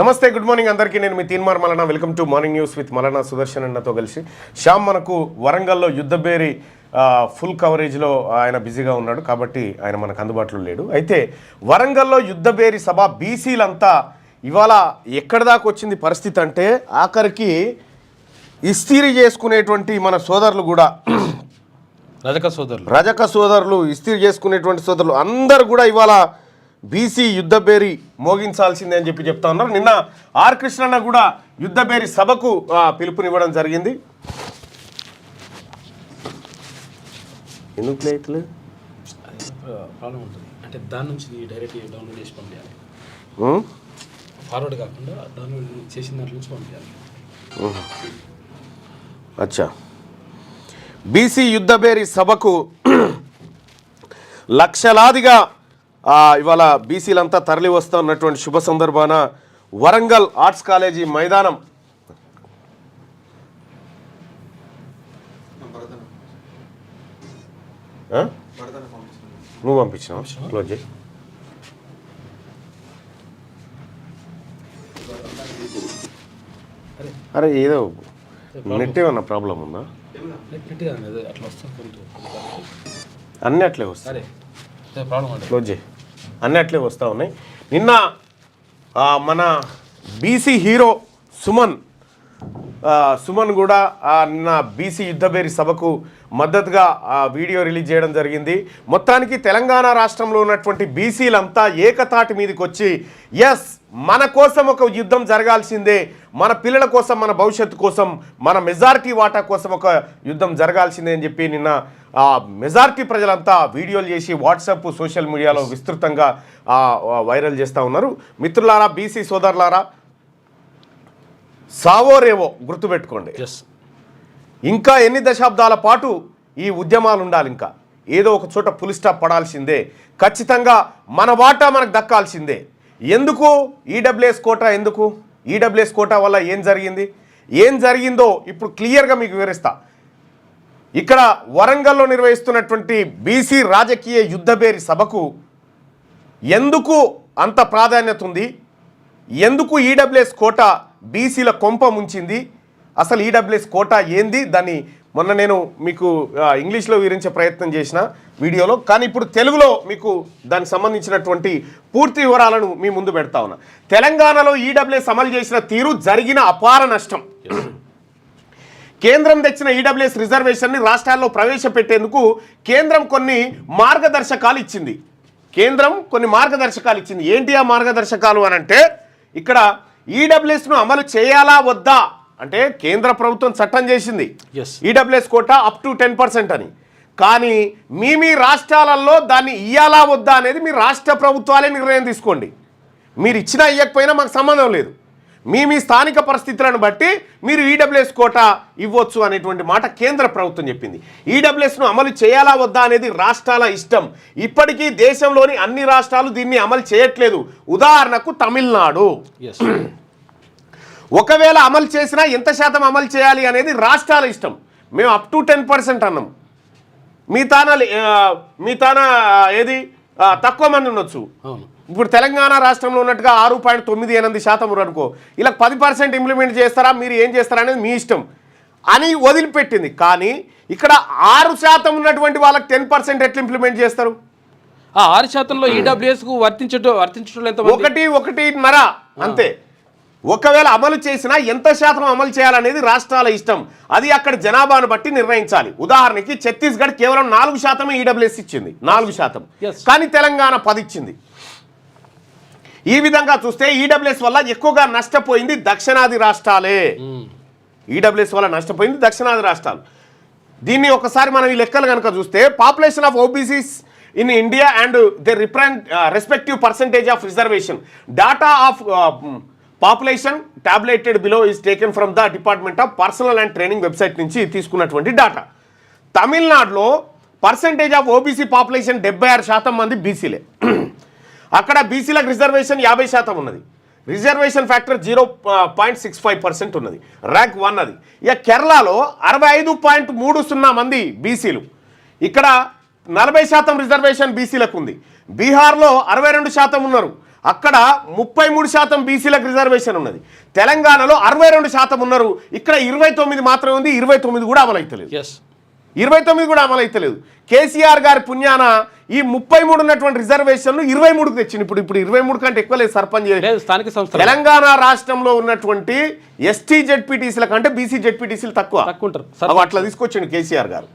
నమస్తే, good morning అందరికీ. నేను మీ Teenmar Mallanna. Welcome to morning news with Mallanna Sudarshan అన్నతో కలిసి. శ్యామ్ మనకు వరంగల్లో యుద్ధబేరి ఫుల్ కవరేజ్లో ఆయన బిజీగా ఉన్నాడు కాబట్టి ఆయన మనకు అందుబాటులో లేడు. అయితే వరంగల్లో యుద్ధబేరి సభ బీసీలంతా ఇవాళ ఎక్కడి దాకా వచ్చింది పరిస్థితి అంటే ఆఖరికి ఇస్తిరి చేసుకునేటువంటి మన సోదరులు కూడా రజక సోదరులు ఇస్తిరి చేసుకునేటువంటి సోదరులు అందరు కూడా ఇవాళ బీసీ యుద్ధబేరి మోగించాల్సిందే అని చెప్తా ఉన్నారు. నిన్న ఆర్ కృష్ణన్న కూడా యుద్ధబేరి సభకు పిలుపునివ్వడం జరిగింది. ఎందుకు లేదు ప్రాబ్లం ఉంటుంది అంటే దాని నుంచి డైరెక్ట్ డౌన్లోడ్ చేసి పంపించాలి, ఫార్వర్డ్ కాకుండా డౌన్లోడ్ చేసిన దాంట్లో నుంచి పంపించాలి. అచ్చా, బీసీ యుద్ధబేరి సభకు లక్షలాదిగా ఇవాళ బీసీలంతా తరలి వస్తూ ఉన్నటువంటి శుభ సందర్భాన వరంగల్ ఆర్ట్స్ కాలేజీ మైదానం నువ్వు పంపించినావు, క్లోజ్ చేయి. అరే ఏదో నెట్ ఏమన్నా ప్రాబ్లం ఉందా? అన్నీ అట్లే వస్తాయి, క్లోజ్ చేయి. అన్నీ అట్లే వస్తూ ఉన్నాయి. నిన్న మన బీసీ హీరో సుమన్ కూడా నిన్న బీసీ యుద్ధబేరి సభకు మద్దతుగా వీడియో రిలీజ్ చేయడం జరిగింది. మొత్తానికి తెలంగాణ రాష్ట్రంలో ఉన్నటువంటి బీసీలంతా ఏకతాటి మీదకి వచ్చి ఎస్ మన కోసం ఒక యుద్ధం జరగాల్సిందే, మన పిల్లల కోసం, మన భవిష్యత్తు కోసం, మన మెజారిటీ వాటా కోసం ఒక యుద్ధం జరగాల్సిందే అని చెప్పి నిన్న మెజారిటీ ప్రజలంతా వీడియోలు చేసి వాట్సాప్ సోషల్ మీడియాలో విస్తృతంగా వైరల్ చేస్తూ ఉన్నారు. మిత్రులారా, బీసీ సోదరులారా, సావో రేవో గుర్తుపెట్టుకోండి. ఇంకా ఎన్ని దశాబ్దాల పాటు ఈ ఉద్యమాలు ఉండాలి, ఇంకా ఏదో ఒక చోట ఫుల్ స్టాప్ పడాల్సిందే. ఖచ్చితంగా మన వాటా మనకు దక్కాల్సిందే. ఎందుకు ఈడబ్ల్యూఎస్ కోటా? ఎందుకు ఈడబ్ల్యూఎస్ కోటా వల్ల ఏం జరిగిందో ఇప్పుడు క్లియర్గా మీకు వివరిస్తా. ఇక్కడ వరంగల్లో నిర్వహిస్తున్నటువంటి బీసీ రాజకీయ యుద్ధబేరి సభకు ఎందుకు అంత ప్రాధాన్యత ఉంది, ఎందుకు ఈడబ్ల్యూఎస్ కోటా బీసీల కొంప ముంచింది, అసలు ఈడబ్ల్యూఎస్ కోటా ఏంది, దాన్ని మొన్న నేను మీకు ఇంగ్లీష్లో వివరించే ప్రయత్నం చేసిన వీడియోలో, కానీ ఇప్పుడు తెలుగులో మీకు దానికి సంబంధించినటువంటి పూర్తి వివరాలను మీ ముందు పెడతా ఉన్నా. తెలంగాణలో ఈడబ్ల్యూఎస్ అమలు చేసిన తీరు జరిగిన అపార నష్టం. కేంద్రం తెచ్చిన ఈడబ్ల్యూఎస్ రిజర్వేషన్ని రాష్ట్రాల్లో ప్రవేశపెట్టేందుకు కేంద్రం కొన్ని మార్గదర్శకాలు ఇచ్చింది. ఏంటి ఆ మార్గదర్శకాలు అని అంటే, ఇక్కడ ఈడబ్ల్యూఎస్ను అమలు చేయాలా వద్దా అంటే కేంద్ర ప్రభుత్వం చట్టం చేసింది ఈడబ్ల్యూఎస్ కోటా అప్ టు 10% అని. కానీ మీ రాష్ట్రాలలో దాన్ని ఇయ్యాలా వద్దా అనేది మీ రాష్ట్ర ప్రభుత్వాలే నిర్ణయం తీసుకోండి. మీరు ఇచ్చినా ఇవ్వకపోయినా మాకు సంబంధం లేదు. మీ స్థానిక పరిస్థితులను బట్టి మీరు ఈడబ్ల్యూఎస్ కోటా ఇవ్వచ్చు అనేటువంటి మాట కేంద్ర ప్రభుత్వం చెప్పింది. ఈడబ్ల్యూఎస్ను అమలు చేయాలా వద్దా అనేది రాష్ట్రాల ఇష్టం. ఇప్పటికీ దేశంలోని అన్ని రాష్ట్రాలు దీన్ని అమలు చేయట్లేదు. ఉదాహరణకు తమిళనాడు. ఒకవేళ అమలు చేసినా ఎంత శాతం అమలు చేయాలి అనేది రాష్ట్రాల ఇష్టం. మేము అప్ టు 10% అన్నాం. మిగతాన ఏది తక్కువ మంది ఉండొచ్చు. ఇప్పుడు తెలంగాణ రాష్ట్రంలో ఉన్నట్టుగా 6.98% అనుకో, ఇలా 10% ఇంప్లిమెంట్ చేస్తారా, మీరు ఏం చేస్తారా అనేది మీ ఇష్టం అని వదిలిపెట్టింది. కానీ ఇక్కడ 6% ఉన్నటువంటి వాళ్ళకి 10% ఎట్లా ఇంప్లిమెంట్ చేస్తారు? 6%లో ఈడబ్ల్యూఎస్కు వర్తించడం 1.5 అంతే. ఒకవేళ అమలు చేసినా ఎంత శాతం అమలు చేయాలనేది రాష్ట్రాల ఇష్టం. అది అక్కడ జనాభాను బట్టి నిర్ణయించాలి. ఉదాహరణకి ఛత్తీస్గఢ్ కేవలం 4% ఈడబ్ల్యూఎస్ ఇచ్చింది, 4%. కానీ తెలంగాణ 10 ఇచ్చింది. ఈ విధంగా చూస్తే ఈడబ్ల్యూఎస్ వల్ల ఎక్కువగా నష్టపోయింది దక్షిణాది రాష్ట్రాలే. దీన్ని ఒకసారి మనం ఈ లెక్కలు కనుక చూస్తే, population of OBCs in India and their respective percentage of reservation data of population tabulated below is taken from the department of personnel and training website నుంచి తీసుకున్నటువంటి డాటా. తమిళనాడులో పర్సంటేజ్ ఆఫ్ ఓబీసీ పాపులేషన్ 76% మంది బీసీలే. అక్కడ బీసీలకు reservation 50% ఉన్నది. Reservation factor 0.65% ఉన్నది. Rank 1 అది. ఇక కేరళలో 65.30 మంది బీసీలు. ఇక్కడ 40% రిజర్వేషన్ బీసీలకు ఉంది. బీహార్లో 62% ఉన్నారు. అక్కడ 33% బీసీలకు రిజర్వేషన్ ఉన్నది. తెలంగాణలో 62% ఉన్నారు. ఇక్కడ 29 మాత్రమే ఉంది. 29 కూడా అమలైతలేదు. 29 కూడా అమలైతలేదు. కేసీఆర్ గారి పుణ్యాన ఈ 33 ఉన్నటువంటి రిజర్వేషన్లు 23కు తెచ్చింది. ఇప్పుడు 23 కంటే ఎక్కువ లేదు. సర్పంచ్ స్థానిక సంస్థ తెలంగాణ రాష్ట్రంలో ఉన్నటువంటి ఎస్టీ జెడ్పీటీసీల కంటే బీసీ జెడ్పీటీసీలు తక్కువ ఉంటారు. అట్లా తీసుకొచ్చిండు కేసీఆర్ గారు.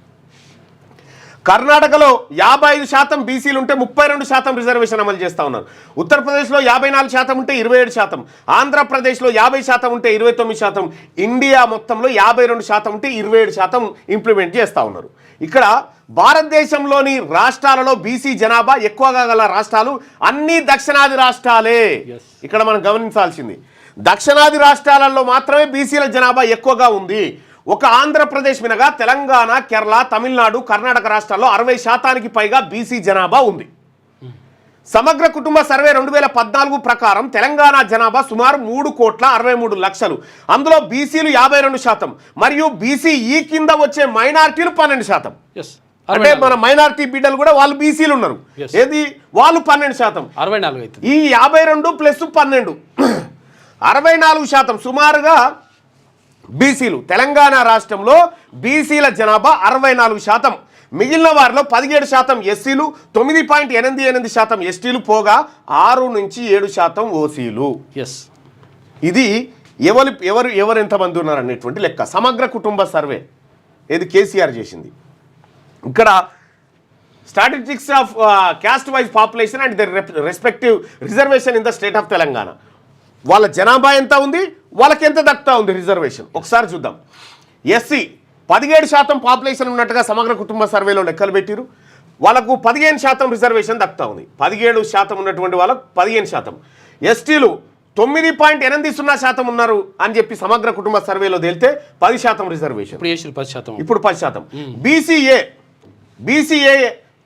కర్ణాటకలో 55% బీసీలు ఉంటే 32% రిజర్వేషన్ అమలు చేస్తూ ఉన్నారు. ఉత్తరప్రదేశ్లో 54% ఉంటే 27%, ఆంధ్రప్రదేశ్లో 50% ఉంటే 29%, ఇండియా మొత్తంలో 52% ఉంటే 27% ఇంప్లిమెంట్ చేస్తూ ఉన్నారు. ఇక్కడ భారతదేశంలోని రాష్ట్రాలలో బీసీ జనాభా ఎక్కువగా గల రాష్ట్రాలు అన్ని దక్షిణాది రాష్ట్రాలే. ఇక్కడ మనం గమనించాల్సింది దక్షిణాది రాష్ట్రాలలో మాత్రమే బీసీల జనాభా ఎక్కువగా ఉంది. ఒక ఆంధ్రప్రదేశ్ మినగా తెలంగాణ, కేరళ, తమిళనాడు, కర్ణాటక రాష్ట్రాల్లో 60% పైగా బీసీ జనాభా ఉంది. సమగ్ర కుటుంబ సర్వే 2014 ప్రకారం తెలంగాణ జనాభా సుమారు 3,63,00,000. అందులో బీసీలు 52% మరియు బీసీఈ కింద వచ్చే మైనారిటీలు 12%. అంటే మన మైనారిటీ బిడ్డలు కూడా వాళ్ళు బీసీలు ఉన్నారు. ఏది వాళ్ళు 12%. 64 ఈ 52 ప్లస్ 12 64% సుమారుగా బీసీలు. తెలంగాణ రాష్ట్రంలో బీసీల జనాభా 64%. మిగిలిన వారిలో 17% ఎస్సీలు, 9.88% ఎస్టీలు పోగా 6 నుంచి 7% ఓసీలు. ఇది ఎవరు ఎంతమంది ఉన్నారు అనేటువంటి లెక్క. సమగ్ర కుటుంబ సర్వే ఏది కేసీఆర్ చేసింది. ఇక్కడ statistics of caste wise population and the respective reservation in the state of Telangana. వాళ్ళ జనాభా ఎంత ఉంది, వాళ్ళకి ఎంత దక్కుతా ఉంది రిజర్వేషన్ ఒకసారి చూద్దాం. ఎస్సీ 17% పాపులేషన్ ఉన్నట్టుగా సమగ్ర కుటుంబ సర్వేలో లెక్కలు పెట్టిరు. వాళ్ళకు 15% రిజర్వేషన్ దక్కుతా ఉంది. 17% ఉన్నటువంటి వాళ్ళకు 15%. ఎస్టీలు 9.80% ఉన్నారు అని చెప్పి సమగ్ర కుటుంబ సర్వేలో తేలితే 10% రిజర్వేషన్. ఇప్పుడు 10%. బీసీఏ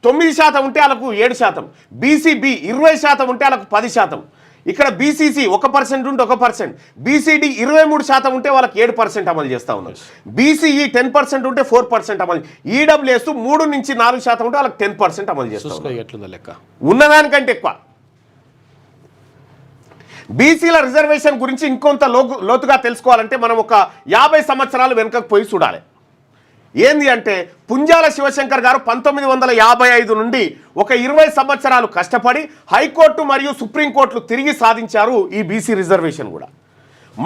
9% ఉంటే వాళ్ళకు 7%, బీసీబీ 20% ఉంటే వాళ్ళకు 10%. ఇక్కడ బీసీసీ 1% ఉంటే 1%, బీసీడీ 23% ఉంటే వాళ్ళకి 7% అమలు చేస్తూ ఉన్నారు. బీసీఈ 10% ఉంటే 4% అమలు. ఈడబ్ల్యూఎస్ 3 నుంచి 4% ఉంటే వాళ్ళకి 10% అమలు చేస్తారు. ఉన్నదానికంటే ఎక్కువ. బీసీల రిజర్వేషన్ గురించి ఇంకొంత లోతుగా తెలుసుకోవాలంటే మనం ఒక 50 సంవత్సరాలు వెనుకకు పోయి చూడాలి. ఏంది అంటే పుంజాల శివశంకర్ గారు 1955 నుండి ఒక 20 సంవత్సరాలు కష్టపడి హైకోర్టు మరియు సుప్రీంకోర్టులు తిరిగి సాధించారు ఈ బీసీ రిజర్వేషన్ కూడా.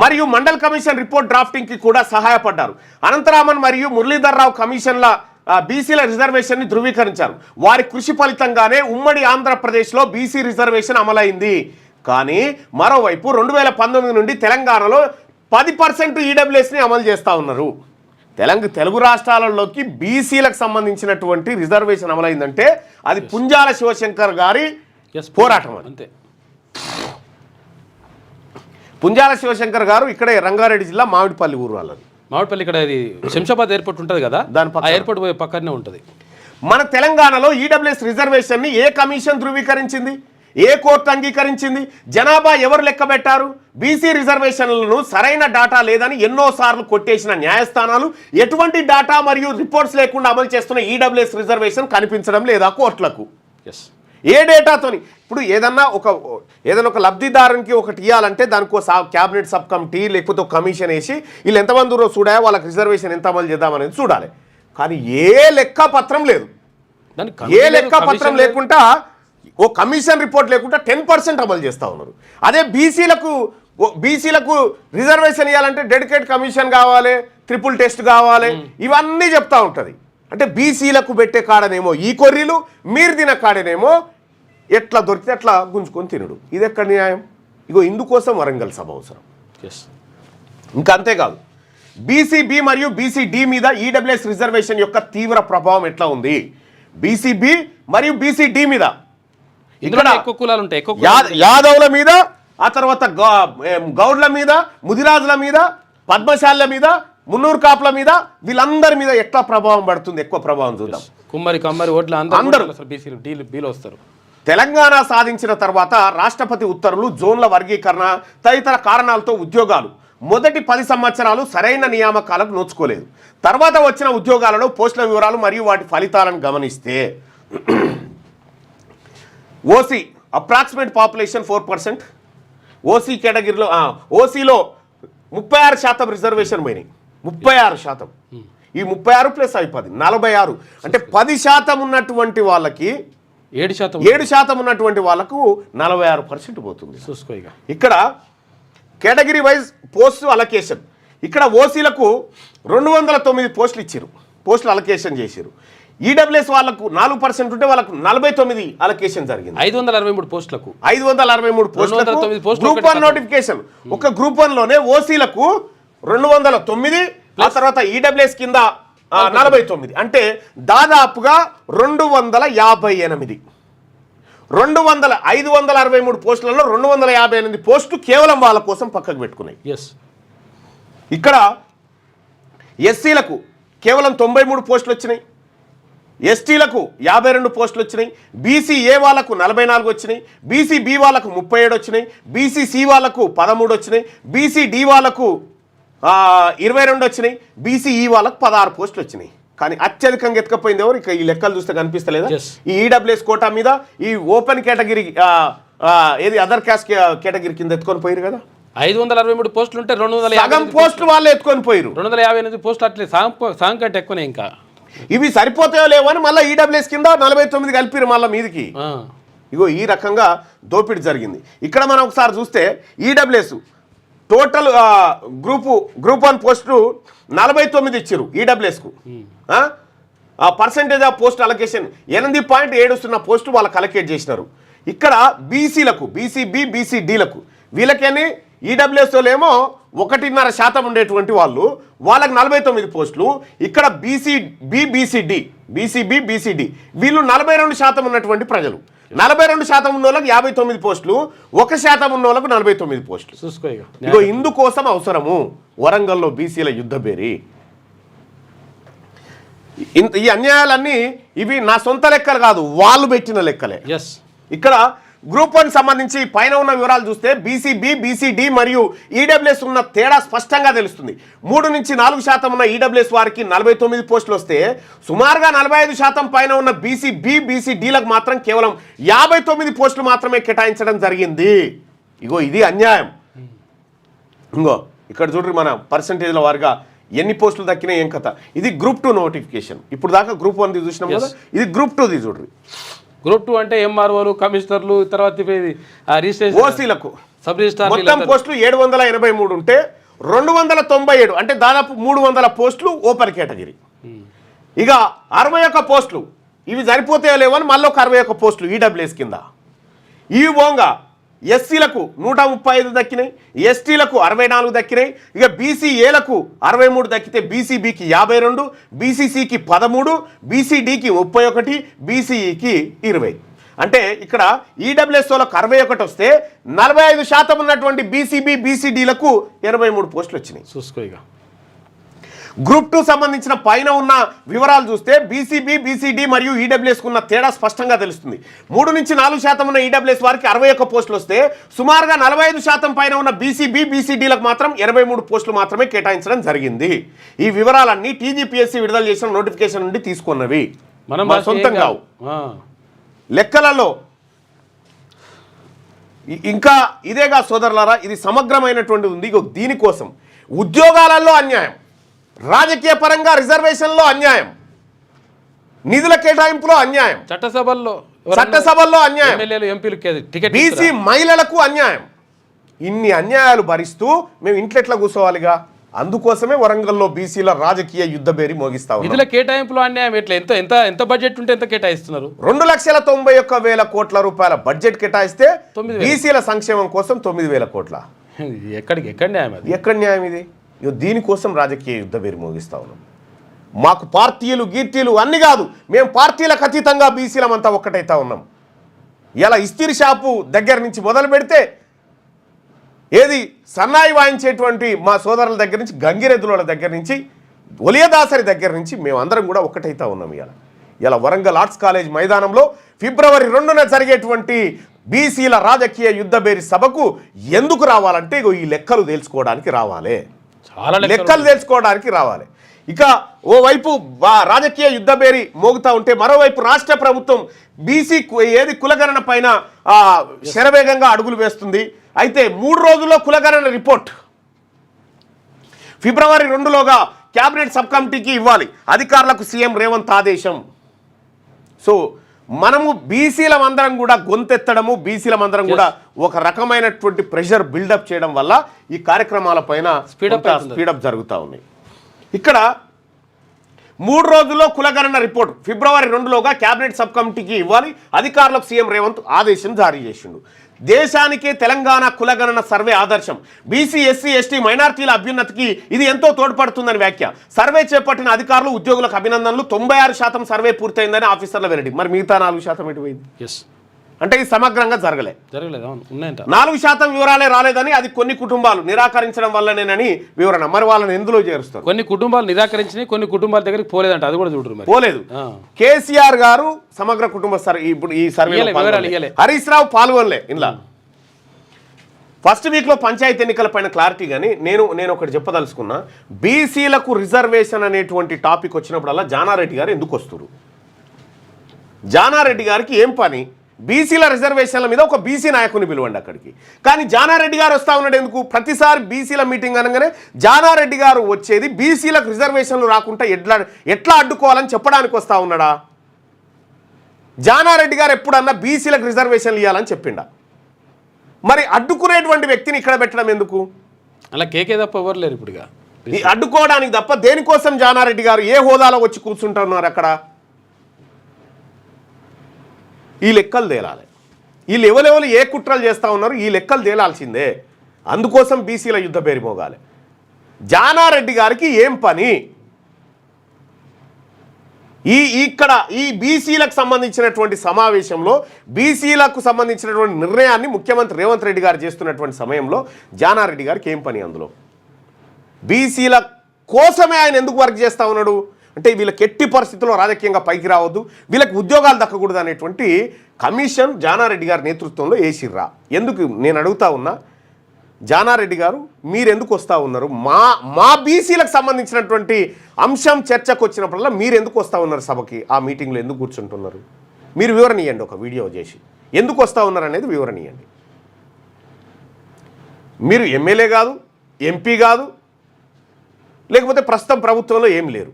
మరియు మండల్ కమిషన్ రిపోర్ట్ డ్రాఫ్టింగ్కి కూడా సహాయపడ్డారు. అనంతరామన్ మరియు మురళీధర్ రావు కమిషన్ల బీసీల రిజర్వేషన్ని ధృవీకరించారు. వారి కృషి ఫలితంగానే ఉమ్మడి ఆంధ్రప్రదేశ్లో బీసీ రిజర్వేషన్ అమలైంది. కానీ మరోవైపు 2019 నుండి తెలంగాణలో 10% ఈడబ్ల్యూఎస్ని అమలు చేస్తూ ఉన్నారు. తెలుగు రాష్ట్రాలలోకి బీసీలకు సంబంధించినటువంటి రిజర్వేషన్ అమలైందంటే అది పుంజాల శివశంకర్ గారి పోరాటం. అంతే. పుంజాల శివశంకర్ గారు ఇక్కడే రంగారెడ్డి జిల్లా మామిడిపల్లి ఊరు వాళ్ళది. మామిడిపల్లి ఇక్కడ ఇది శంషాబాద్ ఎయిర్పోర్ట్ ఉంటుంది కదా, దాని ఎయిర్పోర్ట్ పక్కనే ఉంటుంది. మన తెలంగాణలో ఈడబ్ల్యూఎస్ రిజర్వేషన్ని ఏ కమిషన్ ధృవీకరించింది, ఏ కోర్టు అంగీకరించింది, జనాభా ఎవరు లెక్క పెట్టారు? బీసీ రిజర్వేషన్లను సరైన డాటా లేదని ఎన్నోసార్లు కొట్టేసిన న్యాయస్థానాలు ఎటువంటి డాటా మరియు రిపోర్ట్స్ లేకుండా అమలు చేస్తున్న ఈడబ్ల్యూఎస్ రిజర్వేషన్ కనిపించడం లేదా కోర్టులకు. ఏ డేటాతోని ఇప్పుడు ఏదన్నా ఒక లబ్ధిదారునికి ఒకటి ఇవ్వాలంటే దానికి క్యాబినెట్ సబ్ కమిటీ లేకపోతే ఒక కమిషన్ వేసి వీళ్ళు ఎంతమంది దూరం చూడాలి, వాళ్ళకి రిజర్వేషన్ ఎంత అమలు చేద్దామనేది చూడాలి. కానీ ఏ లెక్క పత్రం లేదు. ఏ లెక్క పత్రం లేకుండా ఓ కమిషన్ రిపోర్ట్ లేకుండా 10% అమలు చేస్తూ ఉన్నారు. అదే బీసీలకు రిజర్వేషన్ ఇవ్వాలంటే డెడికేట్ కమిషన్ కావాలి, ట్రిపుల్ టెస్ట్ కావాలి, ఇవన్నీ చెప్తా ఉంటుంది. అంటే బీసీలకు పెట్టే కాడనేమో ఈ కొర్రీలు, మీరు తిన కాడనేమో ఎట్లా దొరికితే అట్లా గుంజుకొని తినడు. ఇది ఎక్కడ న్యాయం? ఇగో ఇందుకోసం వరంగల్ సభ అవసరం. ఇంకా అంతేకాదు, బీసీబీ మరియు బీసీడీ మీద ఈడబ్ల్యూఎస్ రిజర్వేషన్ యొక్క తీవ్ర ప్రభావం ఎట్లా ఉంది? బీసీబీ మరియు బీసీడీ మీద ఇక్కడ యాదవుల మీద, ఆ తర్వాత గౌడ్ల మీద, ముదిరాజుల మీద, పద్మశాల మీద, మున్నూరు కాపుల మీద, వీళ్ళందరి మీద ఎట్లా ప్రభావం పడుతుంది? ఎక్కువ ప్రభావం చూద్దాం. కమ్మరి ఓట్ల అందరూ వస్తారు. తెలంగాణ సాధించిన తర్వాత రాష్ట్రపతి ఉత్తర్వులు, జోన్ల వర్గీకరణ తదితర కారణాలతో ఉద్యోగాలు మొదటి 10 సంవత్సరాలు సరైన నియామకాలకు నోచుకోలేదు. తర్వాత వచ్చిన ఉద్యోగాలలో పోస్టుల వివరాలు మరియు వాటి ఫలితాలను గమనిస్తే ఓసీ అప్రాక్సిమేట్ పాపులేషన్ 4%. ఓసీ కేటగిరీలో ఓసీలో 36% రిజర్వేషన్ పోయినాయి. 36%. ఈ 36 ప్లస్ 10 46. అంటే 10% ఉన్నటువంటి వాళ్ళకి 7% ఉన్నటువంటి వాళ్ళకు 46% పోతుంది. ఇక్కడ కేటగిరీ వైజ్ పోస్ట్ అలొకేషన్. ఇక్కడ ఓసీలకు 209 పోస్టులు ఇచ్చారు, పోస్టులు అలొకేషన్ చేశారు. ఈడబ్ల్యూఎస్ వాళ్ళకు 4% ఉంటే వాళ్ళకు 49 అలొకేషన్ జరిగింది. 563 పోస్టులకు 563 పోస్టులకు గ్రూప్ 1 నోటిఫికేషన్. ఒక గ్రూప్ 1 లోనే ఓసీలకు 209, ఆ తర్వాత ఈడబ్ల్యూఎస్ కింద 49, అంటే దాదాపుగా 258. 563 పోస్టులలో 258 పోస్టులు కేవలం వాళ్ళ కోసం పక్కకు పెట్టుకున్నాయి. ఇక్కడ ఎస్సీలకు కేవలం 93 పోస్టులు వచ్చినాయి, ఎస్టీలకు 52 పోస్టులు వచ్చినాయి, బీసీఏ వాళ్ళకు 44 వచ్చినాయి, బీసీబీ వాళ్ళకు 37 వచ్చినాయి, బీసీసీ వాళ్ళకు 13 వచ్చినాయి, బీసీడీ వాళ్ళకు 22 వచ్చినాయి, బీసీఈ వాళ్ళకు 16 పోస్టులు వచ్చినాయి. కానీ అత్యధికంగా ఎత్తుకపోయింది ఎవరు? ఇక ఈ లెక్కలు చూస్తే కనిపిస్తలేదా? ఈ ఈడబ్ల్యూఎస్ కోటా మీద ఈ ఓపెన్ కేటగిరీ ఏది అదర్ క్యాస్ట్ కేటగిరీ కింద ఎత్తుకొని పోయారు కదా. 563 పోస్టులు ఉంటే 250 పోస్టులు వాళ్ళే ఎత్తుకొని పోయారు. 258 పోస్టులు అట్లే సాంగ్ కంటే ఎక్కువనే. ఇంకా ఇవి సరిపోతాయో లేవో అని మళ్ళీ ఈడబ్ల్యూఎస్ కింద 49 కలిపిరు మళ్ళీ మీదికి. ఇగో ఈ రకంగా దోపిడీ జరిగింది. ఇక్కడ మనం ఒకసారి చూస్తే ఈడబ్ల్యూఎస్ టోటల్ గ్రూప్ 1 పోస్టులు 49 ఇచ్చారు ఈడబ్ల్యూఎస్కు. Percentage of post allocation 8.7 post వాళ్ళకి అలొకేట్ చేసినారు. ఇక్కడ బీసీలకు, బీసీబీ, బీసీడీలకు వీళ్ళకేని ఈడబ్ల్యూఎస్లో 1.5% ఉండేటువంటి వాళ్ళకి 49 పోస్టులు. ఇక్కడ బీసీబీ, బీసీడీ వీళ్ళు 42% ఉన్నటువంటి ప్రజలు. 42% ఉన్న వాళ్ళకి 59 పోస్టులు, 1% ఉన్న వాళ్ళకు 49 పోస్టులు. ఇగో ఇందుకోసం అవసరము వరంగల్లో బీసీల యుద్ధ బేరి. ఈ అన్యాయాలన్నీ ఇవి నా సొంత లెక్కలు కాదు, వాళ్ళు పెట్టిన లెక్కలే. ఇక్కడ గ్రూప్ 1 సంబంధించి పైన ఉన్న వివరాలు చూస్తే బీసీబీ, బీసీడీ మరియు ఈడబ్ల్యూఎస్ ఉన్న తేడా స్పష్టంగా తెలుస్తుంది. 3 నుంచి 4% ఉన్న ఈడబ్ల్యూఎస్ వారికి 49 పోస్టులు వస్తే సుమారుగా 45% పైన ఉన్న బీసీబీ, బీసీడీలకు మాత్రం కేవలం 59 పోస్టులు మాత్రమే కేటాయించడం జరిగింది. ఇగో ఇది అన్యాయం. ఇంకో ఇక్కడ చూడ్రి మన పర్సంటేజ్ల వారిగా ఎన్ని పోస్టులు దక్కినా ఏం కథ. ఇది గ్రూప్ 2 నోటిఫికేషన్. ఇప్పుడు దాకా గ్రూప్ 1 చూసినాం కదా, ఇది గ్రూప్ 2 చూడ్రి. గ్రూప్ 2 అంటే ఎంఆర్ఓలు, కమిషనర్లు, తర్వాత ఓసీలకు సబ్ రిజిస్ట్రార్ మొత్తం పోస్టులు 783 ఉంటే 297 అంటే దాదాపు 300 పోస్టులు ఓపెన్ కేటగిరీ. ఇక 61 పోస్టులు ఇవి సరిపోతాయో లేవని మళ్ళీ ఒక 61 పోస్టులు ఈడబ్ల్యూఎస్ కింద. ఇవి పోగా ఎస్సీలకు 135 దక్కినాయి, ఎస్టీలకు 64 దక్కినాయి. ఇక బీసీఏలకు 63 దక్కితే బీసీబీకి 52, బీసీసీకి 13, బీసీడీకి 31, బీసీఈకి 20. అంటే ఇక్కడ ఈడబ్ల్యూఎస్ వాళ్ళకు 61 వస్తే 45% ఉన్నటువంటి బీసీబీ, బీసీడీలకు 83 పోస్టులు వచ్చినాయి. చూసుకోగా గ్రూప్ 2 సంబంధించిన పైన ఉన్న వివరాలు చూస్తే బీసీబీ, బీసీడీ మరియు ఈడబ్ల్యూఎస్కు ఉన్న తేడా స్పష్టంగా తెలుస్తుంది. 3 నుంచి 4% ఉన్న ఈడబ్ల్యూఎస్ వారికి 61 పోస్టులు వస్తే సుమారుగా 45% పైన ఉన్న బీసీబీ, బీసీడీలకు మాత్రం 83 పోస్టులు మాత్రమే కేటాయించడం జరిగింది. ఈ వివరాలన్నీ టీజీపీఎస్సీ విడుదల చేసిన నోటిఫికేషన్ నుండి తీసుకున్నవి, మన సొంతం కావు. లెక్కలలో ఇంకా ఇదేగా సోదరులారా, ఇది సమగ్రమైనటువంటి ఉంది. దీనికోసం ఉద్యోగాలలో అన్యాయం, రాజకీయ పరంగా రిజర్వేషన్లో అన్యాయం, నిధుల కేటాయింపులో అన్యాయం, చట్టసభల్లో అన్యాయం, బీసీ మహిళలకు అన్యాయం. ఇన్ని అన్యాయాలు భరిస్తూ మేము ఇంట్లో కూర్చోవాలిగా. అందుకోసమే వరంగల్లో బీసీల రాజకీయ యుద్ధ బేరి మోగిస్తా ఉన్నాం. నిధుల కేటాయింపులో అన్యాయం ఎట్లా? ఎంత బడ్జెట్ ఉంటే ఎంత కేటాయిస్తున్నారు? 2,91,000 కోట్ల రూపాయల బడ్జెట్ కేటాయిస్తే బీసీల సంక్షేమం కోసం 9,000 కోట్ల. ఎక్కడ న్యాయం? ఎక్కడ న్యాయం ఇది? దీనికోసం రాజకీయ యుద్ధ బేరి మోగిస్తా ఉన్నాం. మాకు పార్టీలు గీర్తీలు అన్ని కాదు, మేము పార్టీలకు అతీతంగా బీసీలమంతా ఒక్కటైతా ఉన్నాం. ఇలా ఇస్తిరి షాపు దగ్గర నుంచి మొదలు పెడితే ఏది సన్నాయి వాయించేటువంటి మా సోదరుల దగ్గర నుంచి, గంగిరెద్దుల దగ్గర నుంచి, ఒలియదాసరి దగ్గర నుంచి మేమందరం కూడా ఒక్కటైతా ఉన్నాం. ఇలా వరంగల్ ఆర్ట్స్ కాలేజ్ మైదానంలో ఫిబ్రవరి 2న జరిగేటువంటి బీసీల రాజకీయ యుద్ధ బేరి సభకు ఎందుకు రావాలంటే ఈ లెక్కలు తెలుసుకోవడానికి రావాలి, లెక్కలు తెలుసుకోవడానికి రావాలి. ఇక ఓవైపు రాజకీయ యుద్ధబేరి మోగుతా ఉంటే మరోవైపు రాష్ట్ర ప్రభుత్వం బీసీ ఏది కులగణన పైన శరవేగంగా అడుగులు వేస్తుంది. అయితే 3 రోజుల్లో కులగణన రిపోర్ట్ ఫిబ్రవరి 2లోగా క్యాబినెట్ సబ్ కమిటీకి ఇవ్వాలి అధికారులకు సీఎం రేవంత్ ఆదేశం. సో మనము బీసీల అందరం కూడా గొంతెత్తడము, బీసీల అందరం కూడా ఒక రకమైనటువంటి ప్రెషర్ బిల్డప్ చేయడం వల్ల ఈ కార్యక్రమాల పైన స్పీడప్ జరుగుతూ ఉన్నాయి. ఇక్కడ 3 రోజుల్లో కులగణన రిపోర్ట్ ఫిబ్రవరి 2లోగా క్యాబినెట్ సబ్ కమిటీకి ఇవ్వాలి అధికారులకు సీఎం రేవంత్ ఆదేశం జారీ చేసిండు. దేశానికే తెలంగాణ కులగణన సర్వే ఆదర్శం, బీసీ ఎస్సీ ఎస్టీ మైనార్టీల అభ్యున్నతికి ఇది ఎంతో తోడ్పడుతుందని వ్యాఖ్య. సర్వే చేపట్టిన అధికారులు ఉద్యోగులకు అభినందనలు. 96% సర్వే పూర్తయిందని ఆఫీసర్ల వెల్లడి. మరి మిగతా 4% ఎటు పోయింది? అంటే ఇది సమగ్రంగా జరగలేదు. 4% వివరాలే రాలేదని అది కొన్ని కుటుంబాలు నిరాకరించడం వల్లనేనని వివరణ. మరి వాళ్ళని ఎందులో చేరుస్తారు? కొన్ని కుటుంబాలు నిరాకరించినాయి, కొన్ని కుటుంబాల దగ్గరికి పోలేదంట. అది కూడా చూడరు, పోలేదు. కేసీఆర్ గారు సమగ్ర కుటుంబ ఇప్పుడు ఈ సర్వే హరీష్ రావు పాల్గొనలే. ఇలా ఫస్ట్ వీక్లో పంచాయతీ ఎన్నికల పైన క్లారిటీ. కానీ నేను ఒకటి చెప్పదలుచుకున్నా, బీసీలకు రిజర్వేషన్ అనేటువంటి టాపిక్ వచ్చినప్పుడల్లా జానారెడ్డి గారు ఎందుకు వస్తారు? జానారెడ్డి గారికి ఏం పని? బీసీల రిజర్వేషన్ల మీద ఒక బీసీ నాయకుని పిలవండి అక్కడికి. కానీ జానారెడ్డి గారు వస్తూ ఉన్నాడు ఎందుకు? ప్రతిసారి బీసీల మీటింగ్ అనగానే జానారెడ్డి గారు వచ్చేది బీసీలకు రిజర్వేషన్లు రాకుండా ఎట్లా అడ్డుకోవాలని చెప్పడానికి వస్తూ ఉన్నాడా? జానారెడ్డి గారు ఎప్పుడన్నా బీసీలకు రిజర్వేషన్లు ఇవ్వాలని చెప్పిండా? మరి అడ్డుకునేటువంటి వ్యక్తిని ఇక్కడ పెట్టడం ఎందుకు? అలా కేకే తప్ప ఎవరు లేరు ఇప్పుడుగా అడ్డుకోవడానికి తప్ప. దేనికోసం జానారెడ్డి గారు ఏ హోదాలో వచ్చి కూర్చుంటున్నారు అక్కడ? ఈ లెక్కలు తేలాలి. వీళ్ళు ఎవరెవరు ఏ కుట్రలు చేస్తూ ఉన్నారు ఈ లెక్కలు తేలాల్సిందే. అందుకోసం బీసీల యుద్ధ పేరు మోగాలి. జానారెడ్డి గారికి ఏం పని? ఇక్కడ ఈ బీసీలకు సంబంధించినటువంటి సమావేశంలో బీసీలకు సంబంధించినటువంటి నిర్ణయాన్ని ముఖ్యమంత్రి రేవంత్ రెడ్డి గారు చేస్తున్నటువంటి సమయంలో జానారెడ్డి గారికి ఏం పని? అందులో బీసీల కోసమే ఆయన ఎందుకు వర్క్ చేస్తూ ఉన్నాడు అంటే వీళ్ళకి ఎట్టి పరిస్థితుల్లో రాజకీయంగా పైకి రావద్దు, వీళ్ళకి ఉద్యోగాలు దక్కకూడదు అనేటువంటి కమిషన్ జానారెడ్డి గారి నేతృత్వంలో వేసిర్రా. ఎందుకు నేను అడుగుతా ఉన్నా, జానారెడ్డి గారు మీరు ఎందుకు వస్తూ ఉన్నారు? మా బీసీలకు సంబంధించినటువంటి అంశం చర్చకు వచ్చినప్పుడల్లా మీరు ఎందుకు వస్తూ ఉన్నారు సభకి? ఆ మీటింగ్లో ఎందుకు కూర్చుంటున్నారు? మీరు వివరణ ఇవ్వండి, ఒక వీడియో చేసి ఎందుకు వస్తూ ఉన్నారు అనేది వివరణ ఇవ్వండి. మీరు ఎమ్మెల్యే కాదు, ఎంపీ కాదు, లేకపోతే ప్రస్తుతం ప్రభుత్వంలో ఏం లేరు,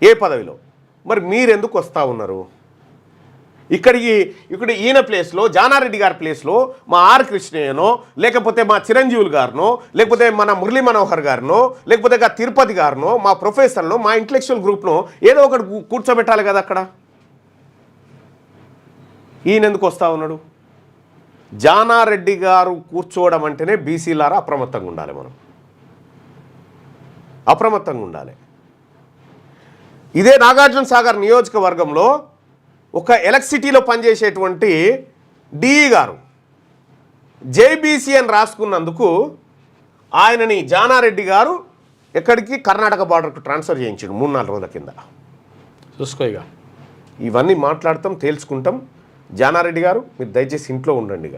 ఏ పదవిలో, మరి మీరెందుకు వస్తూ ఉన్నారు ఇక్కడ ఈయన ప్లేస్లో? జానారెడ్డి గారి ప్లేస్లో మా ఆర్ కృష్ణయ్యనో, లేకపోతే మా చిరంజీవులు గారినో, లేకపోతే మన మురళీ మనోహర్ గారినో, లేకపోతే తిరుపతి గారినో, మా ప్రొఫెసర్నో, మా ఇంటలెక్చువల్ గ్రూప్నో ఏదో ఒకటి కూర్చోబెట్టాలి కదా అక్కడ. ఈయన ఎందుకు వస్తూ ఉన్నాడు? జానారెడ్డి గారు కూర్చోవడం అంటేనే బీసీలారా అప్రమత్తంగా ఉండాలి. మనం అప్రమత్తంగా ఉండాలి. ఇదే నాగార్జున సాగర్ నియోజకవర్గంలో ఒక ఎలక్ట్రిసిటీలో పనిచేసేటువంటి డిఈ గారు జేబీసీ అని రాసుకున్నందుకు ఆయనని జానారెడ్డి గారు ఎక్కడికి కర్ణాటక బార్డర్కు ట్రాన్స్ఫర్ చేయించాడు 3-4 రోజుల కింద. చూసుకోగా ఇవన్నీ మాట్లాడతాం, తేల్చుకుంటాం. జానారెడ్డి గారు మీరు దయచేసి ఇంట్లో ఉండండి.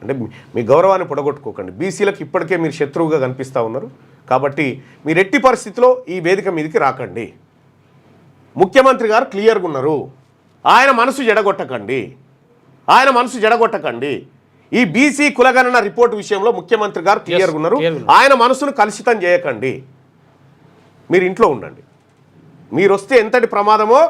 అంటే మీ గౌరవాన్ని పొడగొట్టుకోకండి. బీసీలకు ఇప్పటికే మీరు శత్రువుగా కనిపిస్తూ ఉన్నారు కాబట్టి మీరు ఎట్టి పరిస్థితిలో ఈ వేదిక మీదకి రాకండి. ముఖ్యమంత్రి గారు క్లియర్గా ఉన్నారు. ఆయన మనసు జడగొట్టకండి. ఈ బీసీ కులగణన రిపోర్టు విషయంలో ముఖ్యమంత్రి గారు క్లియర్గా ఉన్నారు. ఆయన మనసును కలుషితం చేయకండి. మీరు ఇంట్లో ఉండండి. మీరు వస్తే ఎంతటి ప్రమాదమో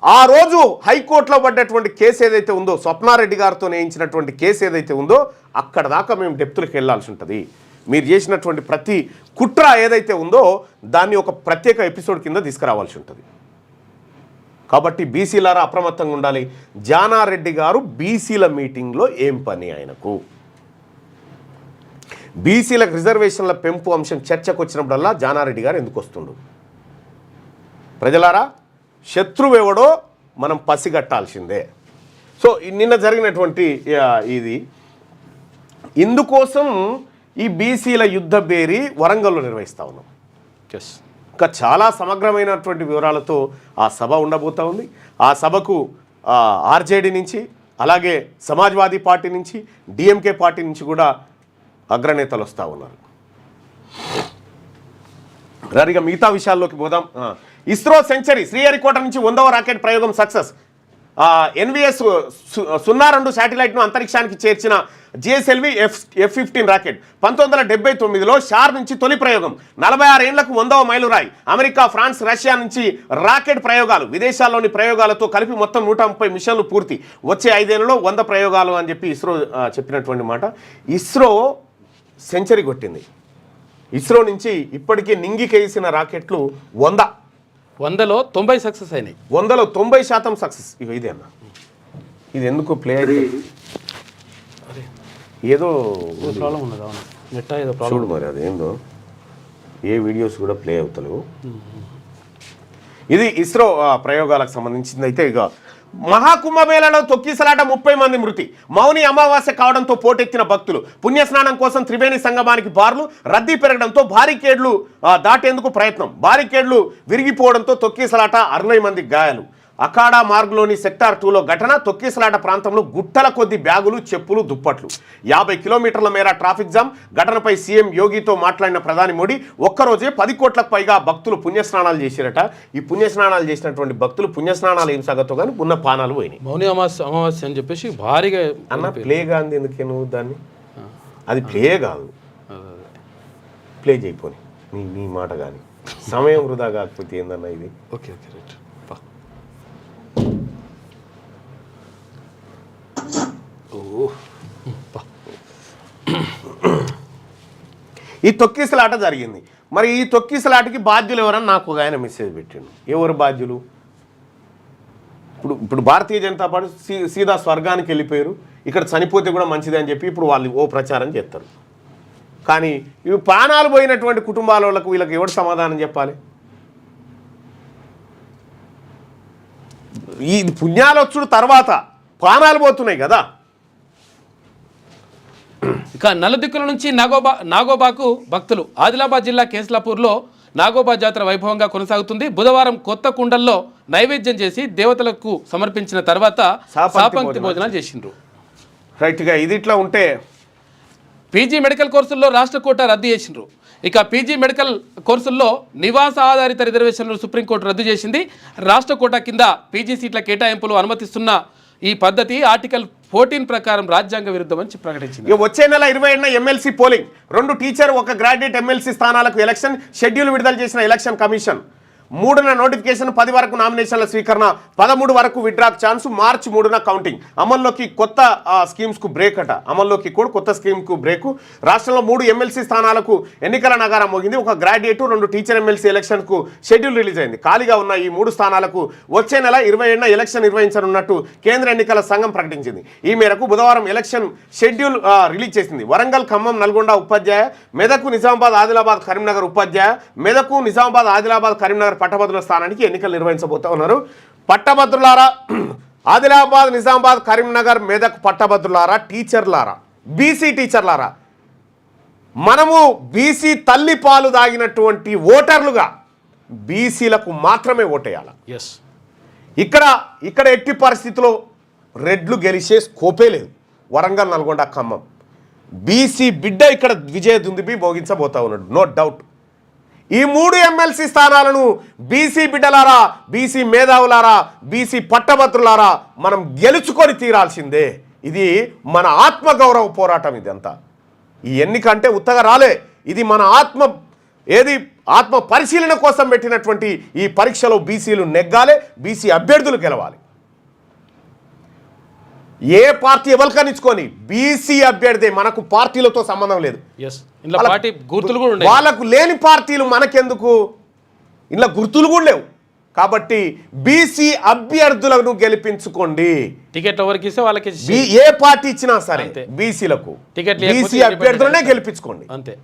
ఆ రోజు హైకోర్టులో పడ్డటువంటి కేసు ఏదైతే ఉందో, స్వప్నారెడ్డి గారితో వేయించినటువంటి కేసు ఏదైతే ఉందో అక్కడ దాకా మేము డెప్త్లకు వెళ్లాల్సి ఉంటుంది. మీరు చేసినటువంటి ప్రతి కుట్ర ఏదైతే ఉందో దాన్ని ఒక ప్రత్యేక ఎపిసోడ్ కింద తీసుకురావాల్సి ఉంటుంది. కాబట్టి బీసీలారా అప్రమత్తంగా ఉండాలి. జానారెడ్డి గారు బీసీల మీటింగ్లో ఏం పని? ఆయనకు బీసీలకు రిజర్వేషన్ల పెంపు అంశం చర్చకు వచ్చినప్పుడల్లా జానారెడ్డి గారు ఎందుకు వస్తుండు? ప్రజలారా, శత్రువు ఎవడో మనం పసిగట్టాల్సిందే. సో నిన్న జరిగినటువంటి ఇది ఇందుకోసం ఈ బీసీల యుద్ధ బేరీ వరంగల్లో నిర్వహిస్తూ ఉన్నాం. ఇంకా చాలా సమగ్రమైనటువంటి వివరాలతో ఆ సభ ఉండబోతూ ఉంది. ఆ సభకు ఆర్జేడీ నుంచి, అలాగే సమాజ్వాదీ పార్టీ నుంచి, డిఎంకే పార్టీ నుంచి కూడా అగ్రనేతలు వస్తూ ఉన్నారు. రరిగా మిగతా విషయాల్లోకి పోదాం. ఇస్రో సెంచరీ, శ్రీహరికోట నుంచి 100వ రాకెట్ ప్రయోగం సక్సెస్. ఎన్విఎస్ 02 శాటిలైట్ను అంతరిక్షానికి చేర్చిన జిఎస్ఎల్వి F-15 రాకెట్ 1979లో షార్ నుంచి తొలి ప్రయోగం. 46 ఏళ్లకు 100వ మైలురాయి. అమెరికా, ఫ్రాన్స్, రష్యా నుంచి రాకెట్ ప్రయోగాలు, విదేశాల్లోని ప్రయోగాలతో కలిపి మొత్తం 130 మిషన్లు పూర్తి. వచ్చే 5 ఏళ్లలో 100 ప్రయోగాలు అని చెప్పి ఇస్రో చెప్పినటువంటి మాట. ఇస్రో సెంచరీ కొట్టింది. ఇస్రో నుంచి ఇప్పటికీ నింగికేసిన రాకెట్లు 100లో 90 సక్సెస్ అయినాయి. 100లో 90% సక్సెస్. ఇదే అన్న, ఇది ఎందుకు ప్లే అయితే ఏదో ప్రాబ్లం ఉన్నది. అవును, నెట్ ఏదో చూడు మరి, అదేందో ఏ వీడియోస్ కూడా ప్లే అవుతలేవు. ఇది ఇస్రో ప్రయోగాలకు సంబంధించింది. అయితే ఇక మహాకుంభమేళలో తొక్కిసలాట 30 మంది మృతి. మౌని అమావాస్య కావడంతో పోటెత్తిన భక్తులు. పుణ్యస్నానం కోసం త్రివేణి సంగమానికి బార్లు. రద్దీ పెరగడంతో బారికేడ్లు దాటేందుకు ప్రయత్నం. బారికేడ్లు విరిగిపోవడంతో తొక్కిసలాట, 60 మంది గాయాలు. అఖాడా మార్గ్లోని సెక్టార్ 2లో ఘటన. తొక్కిసలాట ప్రాంతంలో గుట్టల కొద్ది బ్యాగులు, చెప్పులు, దుప్పట్లు. 50 కిలోమీటర్ల మేర ట్రాఫిక్ జామ్. ఘటనపై సీఎం యోగితో మాట్లాడిన ప్రధాని మోడీ, ఒక్కరోజే 10 కోట్లకు పైగా భక్తులు పుణ్యస్నానాలు చేసిరట. ఈ పుణ్యస్నానాలు చేసినటువంటి భక్తులు పుణ్యస్నానాలు ఏం సాగతో కానీ ఉన్న పానాలు పోయినాయి. మౌని అమావాస్య అని చెప్పేసి భారీగా అన్న ప్లే కాదు ఎందుకే నువ్వు దాన్ని, అది ప్లే కాదు, ప్లే చేయపోని నీ మాట కానీ సమయం వృధా కాకపోతే ఏందన్న ఇది. Okay okay right. ఈ తొక్కిసలాట జరిగింది. మరి ఈ తొక్కిసలాటకి బాధ్యులు ఎవరని నాకు ఒక ఆయన మెసేజ్ పెట్టిండు. ఎవరు బాధ్యులు? ఇప్పుడు భారతీయ జనతా పార్టీ సీదా స్వర్గానికి వెళ్ళిపోయారు, ఇక్కడ చనిపోతే కూడా మంచిది అని చెప్పి ఇప్పుడు వాళ్ళు ఓ ప్రచారం చేస్తారు. కానీ ఇవి ప్రాణాలు పోయినటువంటి కుటుంబాల వాళ్ళకు వీళ్ళకి ఎవరు సమాధానం చెప్పాలి? ఈ పుణ్యాలు వచ్చుడు తర్వాత ప్రాణాలు పోతున్నాయి కదా. ఇక నలుదిక్కుల నుంచి నాగోబాకు భక్తులు. ఆదిలాబాద్ జిల్లా కేస్లాపూర్లో నాగోబా జాతర వైభవంగా కొనసాగుతుంది. బుధవారం కొత్త కుండల్లో నైవేద్యం చేసి దేవతలకు సమర్పించిన తర్వాత సాపంక్తి భోజనాలు చేసిండ్రు. రైట్గా ఇది ఇట్లా ఉంటే పీజీ మెడికల్ కోర్సుల్లో రాష్ట్ర కోటా రద్దు చేసిండ్రు. ఇక పీజీ మెడికల్ కోర్సుల్లో నివాస ఆధారిత రిజర్వేషన్లు సుప్రీంకోర్టు రద్దు చేసింది. రాష్ట్ర కోటా కింద పీజీ సీట్ల కేటాయింపులు అనుమతిస్తున్న ఈ పద్ధతి ఆర్టికల్ 14 ప్రకారం రాజ్యాంగ విరుద్ధమని ప్రకటించింది. వచ్చే నెల 27న MLC polling. 2 teacher 1 graduate MLC స్థానాలకు ఎలక్షన్ షెడ్యూల్ విడుదల చేసిన ఎలక్షన్ కమిషన్. 3న నోటిఫికేషన్, 10 వరకు నామినేషన్ల స్వీకరణ, 13 వరకు విత్డ్రాక్ ఛాన్స్, మార్చి 3న కౌంటింగ్. అమల్లోకి కొత్త స్కీమ్స్కు బ్రేక్ అట. అమల్లోకి కూడా కొత్త స్కీమ్కు బ్రేకు. రాష్ట్రంలో 3 ఎమ్మెల్సీ స్థానాలకు ఎన్నికల నగారం మోగింది. 1 గ్రాడ్యుయేట్, 2 టీచర్ ఎమ్మెల్సీ ఎలక్షన్కు షెడ్యూల్ రిలీజ్ అయింది. ఖాళీగా ఉన్న ఈ 3 స్థానాలకు వచ్చే నెల 27న ఎలక్షన్ నిర్వహించనున్నట్టు కేంద్ర ఎన్నికల సంఘం ప్రకటించింది. ఈ మేరకు బుధవారం ఎలక్షన్ షెడ్యూల్ రిలీజ్ చేసింది. వరంగల్, ఖమ్మం, నల్గొండ ఉపాధ్యాయ, మెదక్, నిజామాబాద్, ఆదిలాబాద్, కరీంనగర్ ఉపాధ్యాయ, మెదక్, నిజామాబాద్, ఆదిలాబాద్, కరీంనగర్ పట్టభద్రుల స్థానానికి ఎన్నికలు నిర్వహించబోతా ఉన్నారు. పట్టభద్రులారా, ఆదిలాబాద్, నిజామాబాద్, కరీంనగర్, మెదక్ పట్టభద్రులారా, టీచర్లారా, బీసీ టీచర్లారా, మనము బీసీ తల్లి పాలు దాగినటువంటి ఓటర్లుగా బీసీలకు మాత్రమే ఓటేయాలి. ఇక్కడ ఎట్టి పరిస్థితిలో రెడ్లు గెలిచే స్కోపే లేదు. వరంగల్, నల్గొండ, ఖమ్మం బీసీ బిడ్డ ఇక్కడ విజయ దుందుబి భోగించబోతా ఉన్నాడు, నో డౌట్. ఈ 3 ఎమ్మెల్సీ స్థానాలను బీసీ బిడ్డలారా, బీసీ మేధావులారా, బీసీ పట్టభద్రులారా మనం గెలుచుకొని తీరాల్సిందే. ఇది మన ఆత్మగౌరవ పోరాటం. ఇదంతా ఈ ఎన్నిక అంటే ఉత్తగా రాలే. ఇది మన ఆత్మ పరిశీలన కోసం పెట్టినటువంటి ఈ పరీక్షలో బీసీలు నెగ్గాలి, బీసీ అభ్యర్థులు గెలవాలి. ఏ పార్టీ ఎవరికనిచ్చుకొని బీసీ అభ్యర్థి, మనకు పార్టీలతో సంబంధం లేదు. వాళ్ళకు లేని పార్టీలు మనకెందుకు? ఇలా గుర్తులు కూడా లేవు. కాబట్టి బీసీ అభ్యర్థులను గెలిపించుకోండి. టికెట్ ఎవరికి ఇస్తే వాళ్ళకి, ఏ పార్టీ ఇచ్చినా సరే బీసీలకు బీసీ అభ్యర్థులనే గెలిపించుకోండి అంతే.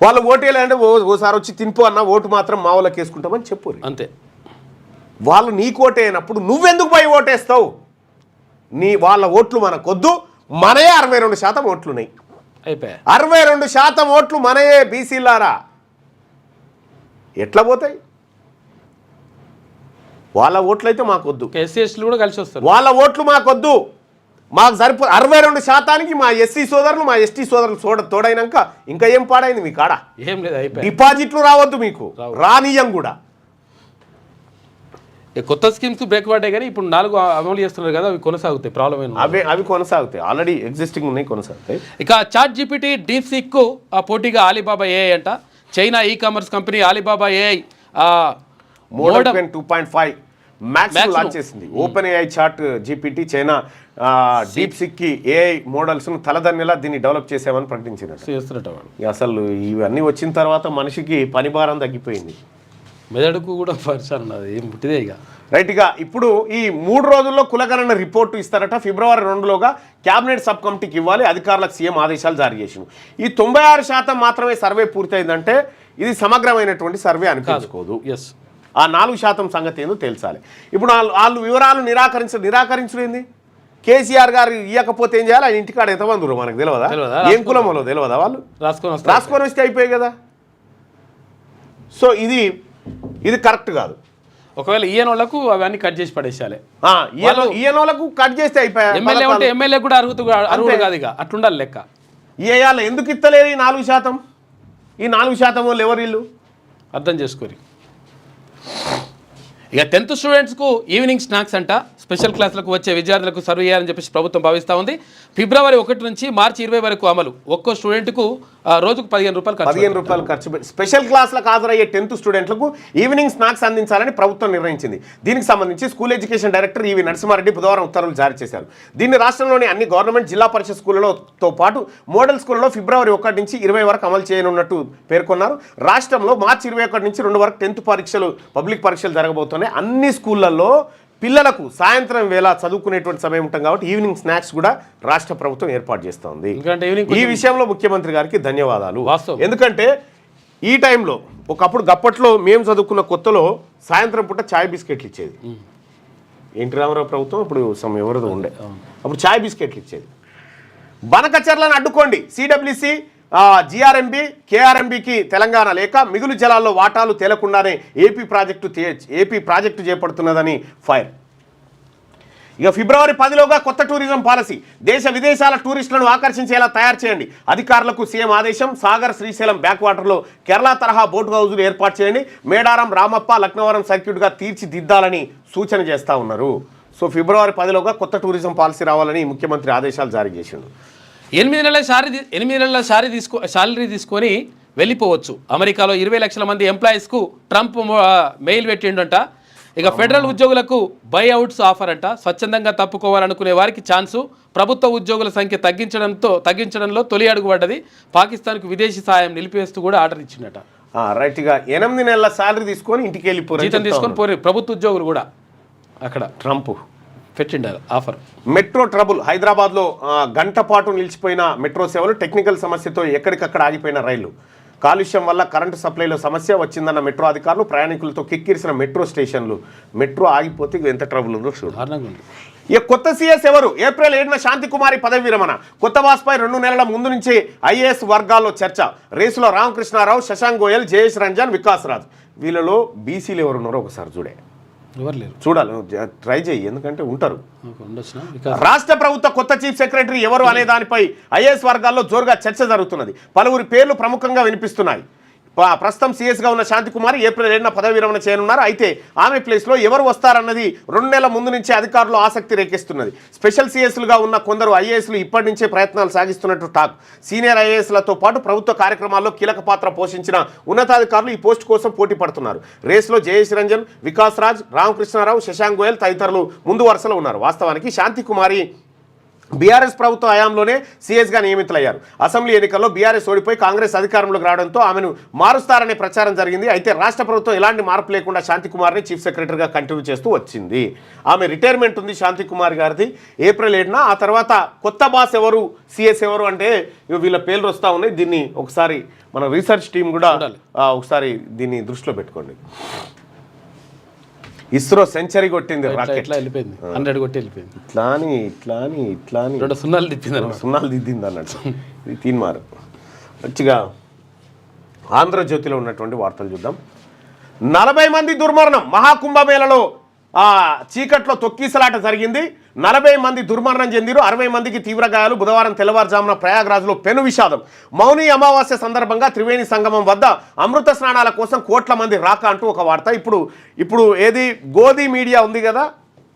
వాళ్ళు ఓటేయాలంటే ఓసారి వచ్చి తినిపో అన్న, ఓటు మాత్రం మా వాళ్ళకి వేసుకుంటామని చెప్పు అంతే. వాళ్ళు నీకు ఓటేయనప్పుడు నువ్వెందుకు పోయి ఓటేస్తావు? వాళ్ళ ఓట్లు మనకొద్దు. మనయే 62% ఓట్లున్నాయి. 62% ఓట్లు మనయే బీసీలారా. ఎట్లా పోతాయి? వాళ్ళ ఓట్లు అయితే మాకొద్దు. ఎస్సీ ఎస్టీలు కూడా కలిసి వస్తారు. వాళ్ళ ఓట్లు మాకొద్దు. మాకు 62% మా ఎస్సీ సోదరులు మా ఎస్టీ సోదరులు తోడైనాక ఇంకా ఏం పాడైంది మీ కాడ? ఏం లేదు, అయిపోయింది. డిపాజిట్లు రావద్దు మీకు, రానియం కూడా. కొత్త స్కీమ్స్ బ్రేక్ పడ్డాయి కానీ ఇప్పుడు 4 అమలు చేస్తున్నారు కదా, అవి కొనసాగుతాయి. ప్రాబ్లం ఏంటి? అవి కొనసాగుతాయి, ఆల్రెడీ ఎగ్జిస్టింగ్ ఉన్నాయి, కొనసాగుతాయి. ఇక చాట్ జీపీటీ డీప్సీక్ పోటీగా ఆలీబాబా ఏఐ అంట. China e-commerce company Alibaba AI model 2.5 max launch చేసింది. Open AI chat GPT China డీప్సీక్కి ఏఐ మోడల్స్ను తలదన్నెలా దీన్ని డెవలప్ చేసామని ప్రకటించినట్టు. అసలు ఇవన్నీ వచ్చిన తర్వాత మనిషికి పని భారం తగ్గిపోయింది, మెదడుకు కూడా పరిచయం ఉన్నది, ఏం పుట్టిదే ఇక. రైట్గా ఇప్పుడు ఈ 3 రోజుల్లో కులగణన రిపోర్టు ఇస్తారట. ఫిబ్రవరి 2లోగా క్యాబినెట్ సబ్ కమిటీకి ఇవ్వాలి, అధికారులకు సీఎం ఆదేశాలు జారీ చేసింది. ఈ 96% మాత్రమే సర్వే పూర్తయిందంటే ఇది సమగ్రమైనటువంటి సర్వే అనిపించుకోదు. ఆ 4% సంగతి ఏందో తెలుసాలి. ఇప్పుడు వాళ్ళు వివరాలు నిరాకరించలేంది. కేసీఆర్ గారు ఇవ్వకపోతే ఏం చేయాలి? ఆయన ఇంటికాడ ఎంతమంది ఉన్నారు మనకు తెలియదా? ఏం కులమో తెలియదా? వాళ్ళు రాసుకొని వస్తే అయిపోయాయి కదా. సో ఇది కరెక్ట్ కాదు. ఒకవేళ ఈయన వాళ్ళకు అవన్నీ కట్ చేసి పడేసాలి. ఈయన వాళ్ళకు కట్ చేస్తే అయిపోయాయి. ఎమ్మెల్యే ఉంటే ఎమ్మెల్యే కూడా అర్హుడు కాదు, ఇక అట్లుండాలి లెక్క. ఇవాళ ఎందుకు ఇస్తలేరు ఈ 4%? ఈ 4% వాళ్ళు ఎవరు వీళ్ళు? అర్థం చేసుకోరు. ఇక 10th స్టూడెంట్స్కు ఈవినింగ్ స్నాక్స్ అంట. స్పెషల్ క్లాసులకు వచ్చే విద్యార్థులకు సర్వ్ చేయాలని చెప్పేసి ప్రభుత్వం భావిస్తూ ఉంది. ఫిబ్రవరి 1 నుంచి మార్చి 20 వరకు అమలు. ఒక్కో స్టూడెంట్కు రోజుకు 15 రూపాయలు ఖర్చు స్పెషల్ క్లాసులకు హాజరయ్యే 10th స్టూడెంట్లకు ఈవినింగ్ స్నాక్స్ అందించాలని ప్రభుత్వం నిర్ణయించింది. దీనికి సంబంధించి స్కూల్ ఎడ్యుకేషన్ డైరెక్టర్ ఈవి నరసింహారెడ్డి బుధవారం ఉత్తర్వులు జారీ చేశారు. దీన్ని రాష్ట్రంలోని అన్ని గవర్నమెంట్ జిల్లా పరిషత్ స్కూళ్లతో పాటు మోడల్ స్కూళ్లలో ఫిబ్రవరి 1 నుంచి 20 వరకు అమలు చేయనున్నట్టు పేర్కొన్నారు. రాష్ట్రంలో మార్చి 21 నుంచి 2 వరకు 10th పబ్లిక్ పరీక్షలు జరగబోతున్నాయి. అన్ని స్కూళ్లలో పిల్లలకు సాయంత్రం వేళ చదువుకునేటువంటి సమయం ఉంటాం కాబట్టి ఈవినింగ్ స్నాక్స్ కూడా రాష్ట్ర ప్రభుత్వం ఏర్పాటు చేస్తోంది. ఈ విషయంలో ముఖ్యమంత్రి గారికి ధన్యవాదాలు. ఎందుకంటే ఈ టైంలో ఒకప్పుడు గప్పట్లో మేము చదువుకున్న కొత్తలో సాయంత్రం పూట చాయ్ బిస్కెట్లు ఇచ్చేది. ఎన్టీ రామారావు ప్రభుత్వం ఇప్పుడు ఎవరిదో ఉండే, అప్పుడు చాయ్ బిస్కెట్లు ఇచ్చేది. బనకచర్లను అడ్డుకోండి, సిడబ్ల్యూసి జిఆర్ఎంబి కేఆర్ఎంబికి తెలంగాణ లేక మిగులు జలాల్లో వాటాలు తేలకుండానే ఏపీ ప్రాజెక్టు చేపడుతున్నదని ఫైర్. ఇక ఫిబ్రవరి 10లోగా కొత్త టూరిజం పాలసీ. దేశ విదేశాల టూరిస్టులను ఆకర్షించేలా తయారు చేయండి. అధికారులకు సీఎం ఆదేశం. సాగర్ శ్రీశైలం బ్యాక్ వాటర్లో కేరళ తరహా బోట్ హౌజులు ఏర్పాటు చేయండి. మేడారం రామప్ప లక్నవరం సర్క్యూట్గా తీర్చిదిద్దాలని సూచన చేస్తూ ఉన్నారు. సో ఫిబ్రవరి 10లోగా కొత్త టూరిజం పాలసీ రావాలని ముఖ్యమంత్రి ఆదేశాలు జారీ చేసిండు. 8 నెలల శాలరీ తీసుకొని వెళ్ళిపోవచ్చు. అమెరికాలో 20 లక్షల మంది ఎంప్లాయీస్కు ట్రంప్ మెయిల్ పెట్టిండంట. ఇక ఫెడరల్ ఉద్యోగులకు బైఅవుట్స్ ఆఫర్ అంట. స్వచ్ఛందంగా తప్పుకోవాలనుకునే వారికి ఛాన్సు. ప్రభుత్వ ఉద్యోగుల సంఖ్య తగ్గించడంలో తొలి అడుగు పడ్డది. పాకిస్తాన్కు విదేశీ సాయం నిలిపివేస్తూ కూడా ఆర్డర్ ఇచ్చిందట. రైట్గా 8 నెలల శాలరీ తీసుకొని ఇంటికి వెళ్ళిపోరు, జీతం తీసుకొని పోరు ప్రభుత్వ ఉద్యోగులు కూడా. అక్కడ ట్రంప్ పెట్టిండారు ఆఫర్. Metro trouble. హైదరాబాద్లో గంట పాటు నిలిచిపోయిన మెట్రో సేవలు. టెక్నికల్ సమస్యతో ఎక్కడికక్కడ ఆగిపోయిన రైళ్లు. కాలుష్యం వల్ల కరెంటు సప్లైలో సమస్య వచ్చిందన్న మెట్రో అధికారులు. ప్రయాణికులతో కిక్కిరిసిన మెట్రో స్టేషన్లు. మెట్రో ఆగిపోతే ఎంత ట్రబుల్ ఉందో చూడు. ఇక కొత్త సీఎస్ ఎవరు? ఏప్రిల్ 7న శాంతికుమారి పదవి విరమణ. కొత్త బాస్పై 2 నెలల ముందు నుంచి ఐఏఎస్ వర్గాల్లో చర్చ. రేసులో రామకృష్ణారావు, శశాంక్ గోయల్, జయేష్ రంజన్, వికాస్ రాజ్. వీళ్ళలో బీసీలు ఎవరు ఉన్నారో ఒకసారి చూడాలి, ట్రై చేయి, ఎందుకంటే ఉంటారు. రాష్ట్ర ప్రభుత్వ కొత్త చీఫ్ సెక్రటరీ ఎవరు అనే దానిపై ఐఏఎస్ వర్గాల్లో జోరుగా చర్చ జరుగుతున్నది. పలువురి పేర్లు ప్రముఖంగా వినిపిస్తున్నాయి. ప్రస్తుతం సీఎస్గా ఉన్న శాంతికుమారి ఏప్రిల్ 7న పదవి విరమణ చేయనున్నారు. అయితే ఆమె ప్లేస్లో ఎవరు వస్తారన్నది 2 నెలల ముందు నుంచే అధికారులు ఆసక్తి రేకెస్తున్నది. స్పెషల్ సీఎస్లుగా ఉన్న కొందరు ఐఏఎస్లు ఇప్పటి నుంచే ప్రయత్నాలు సాగిస్తున్నట్టు టాక్. సీనియర్ ఐఏఎస్లతో పాటు ప్రభుత్వ కార్యక్రమాల్లో కీలక పాత్ర పోషించిన ఉన్నతాధికారులు ఈ పోస్టు కోసం పోటీ పడుతున్నారు. రేసులో జయేష్ రంజన్, వికాస్ రాజ్, రామకృష్ణారావు, శశాంక్ గోయల్ తదితరులు ముందు వరుసలో ఉన్నారు. వాస్తవానికి శాంతికుమారి బీఆర్ఎస్ ప్రభుత్వ హయాంలోనే సీఎస్గా నియమితులయ్యారు. అసెంబ్లీ ఎన్నికల్లో బీఆర్ఎస్ ఓడిపోయి కాంగ్రెస్ అధికారంలోకి రావడంతో ఆమెను మారుస్తారనే ప్రచారం జరిగింది. అయితే రాష్ట్ర ప్రభుత్వం ఎలాంటి మార్పు లేకుండా శాంతికుమార్ని చీఫ్ సెక్రటరీగా కంటిన్యూ చేస్తూ వచ్చింది. ఆమె రిటైర్మెంట్ ఉంది శాంతికుమార్ గారిది ఏప్రిల్ 7న. ఆ తర్వాత కొత్త బాస్ ఎవరు, సీఎస్ ఎవరు అంటే వీళ్ళ పేర్లు వస్తూ ఉన్నాయి. దీన్ని ఒకసారి మన రీసెర్చ్ టీం కూడా ఒకసారి దీన్ని దృష్టిలో పెట్టుకోండి. ఇస్రో సెంచరీ కొట్టింది, రాకెట్ 100 కొట్టి వెళ్ళిపోయింది. ఇట్లా 2 సున్నాలు దిద్దింది అన్నట్టు. ఇది తీన్మారు. మంచిగా ఆంధ్రజ్యోతిలో ఉన్నటువంటి వార్తలు చూద్దాం. 40 మంది దుర్మరణం. మహాకుంభమేళలో చీకట్లో తొక్కిసలాట జరిగింది. 40 మంది దుర్మరణం చెందిరు, 60 మందికి తీవ్ర గాయాలు. బుధవారం తెల్లవారుజామున ప్రయాగ్రాజ్లో పెను విషాదం. మౌని అమావాస్య సందర్భంగా త్రివేణి సంగమం వద్ద అమృత స్నానాల కోసం కోట్ల మంది రాక అంటూ ఒక వార్త. ఇప్పుడు ఏది గోధి మీడియా ఉంది కదా,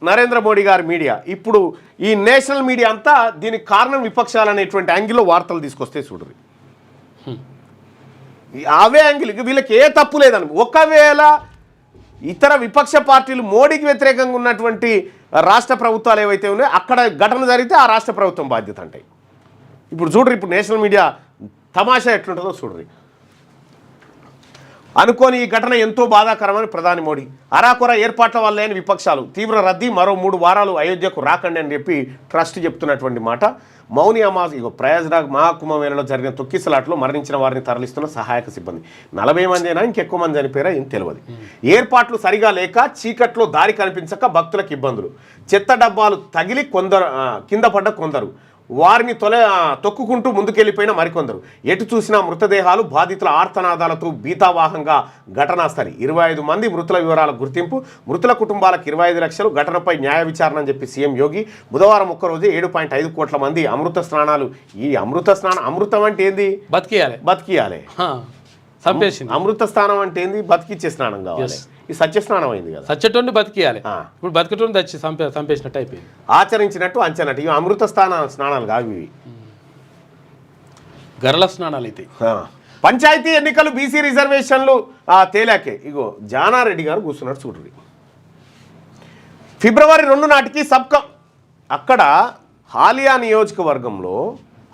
నరేంద్ర మోడీ గారి మీడియా, ఇప్పుడు ఈ నేషనల్ మీడియా అంతా దీనికి కారణం విపక్షాలు అనేటువంటి యాంగిల్లో వార్తలు తీసుకొస్తే చూడరు. అవే యాంగిల్కి వీళ్ళకి ఏ తప్పు లేదని. ఒకవేళ ఇతర విపక్ష పార్టీలు మోడీకి వ్యతిరేకంగా ఉన్నటువంటి రాష్ట్ర ప్రభుత్వాలు ఏవైతే ఉన్నాయో అక్కడ ఘటన జరిగితే ఆ రాష్ట్ర ప్రభుత్వం బాధ్యత అంటాయి. ఇప్పుడు చూడరు, ఇప్పుడు నేషనల్ మీడియా తమాషా ఎట్లుంటుందో చూడరు. అనుకోని ఈ ఘటన ఎంతో బాధాకరమని ప్రధాని మోడీ. అరాకొర ఏర్పాట్ల వల్లే అని విపక్షాలు. తీవ్ర రద్దీ, మరో 3 వారాలు అయోధ్యకు రాకండి అని చెప్పి ట్రస్ట్ చెప్తున్నటువంటి మాట. మౌని అమావాస్య ప్రయాగ్రాజ్ మహాకుంభమేళలో జరిగిన తొక్కిసలాట్లో మరణించిన వారిని తరలిస్తున్న సహాయక సిబ్బంది 40 మంది అయినా ఇంకెక్కువ మంది చనిపోయారా ఏం తెలియదు. ఏర్పాట్లు సరిగా లేక చీకట్లో దారి కనిపించక భక్తులకు ఇబ్బందులు. చెత్త డబ్బాలు తగిలి కింద పడ్డ కొందరు, వారిని తొక్కుకుంటూ ముందుకెళ్లిపోయిన మరికొందరు. ఎటు చూసినా మృతదేహాలు, బాధితుల ఆర్తనాదాలతో బీతావాహంగా ఘటనాస్థలి. 25 మంది మృతుల వివరాల గుర్తింపు, మృతుల కుటుంబాలకు 25 లక్షలు. ఘటనపై న్యాయ విచారణ అని చెప్పి సీఎం యోగి. బుధవారం ఒక్కరోజు 7.5 కోట్ల మంది అమృత స్నానాలు. ఈ అమృతం అంటే ఏంది? బతికియాలి. అమృత స్నానం అంటే ఏంది? బతికిచ్చే స్నానం కావాలి. ఈ సత్యస్నానం అయింది కదా, సత్యటోని బతికియాలి. ఇప్పుడు బతికటోని తెచ్చి చంపేసినట్టు అయిపోయింది, ఆచరించినట్టు అంచనట్టు. ఇవి అమృత స్నానాలు కావు, ఇవి గరళ స్నానాలు అయితే. పంచాయతీ ఎన్నికలు, బీసీ రిజర్వేషన్లు తేలాకే ఇగో జానారెడ్డి గారు కూర్చున్నాడు చూడండి. ఫిబ్రవరి 2 నాటికి అక్కడ హాలియా నియోజకవర్గంలో,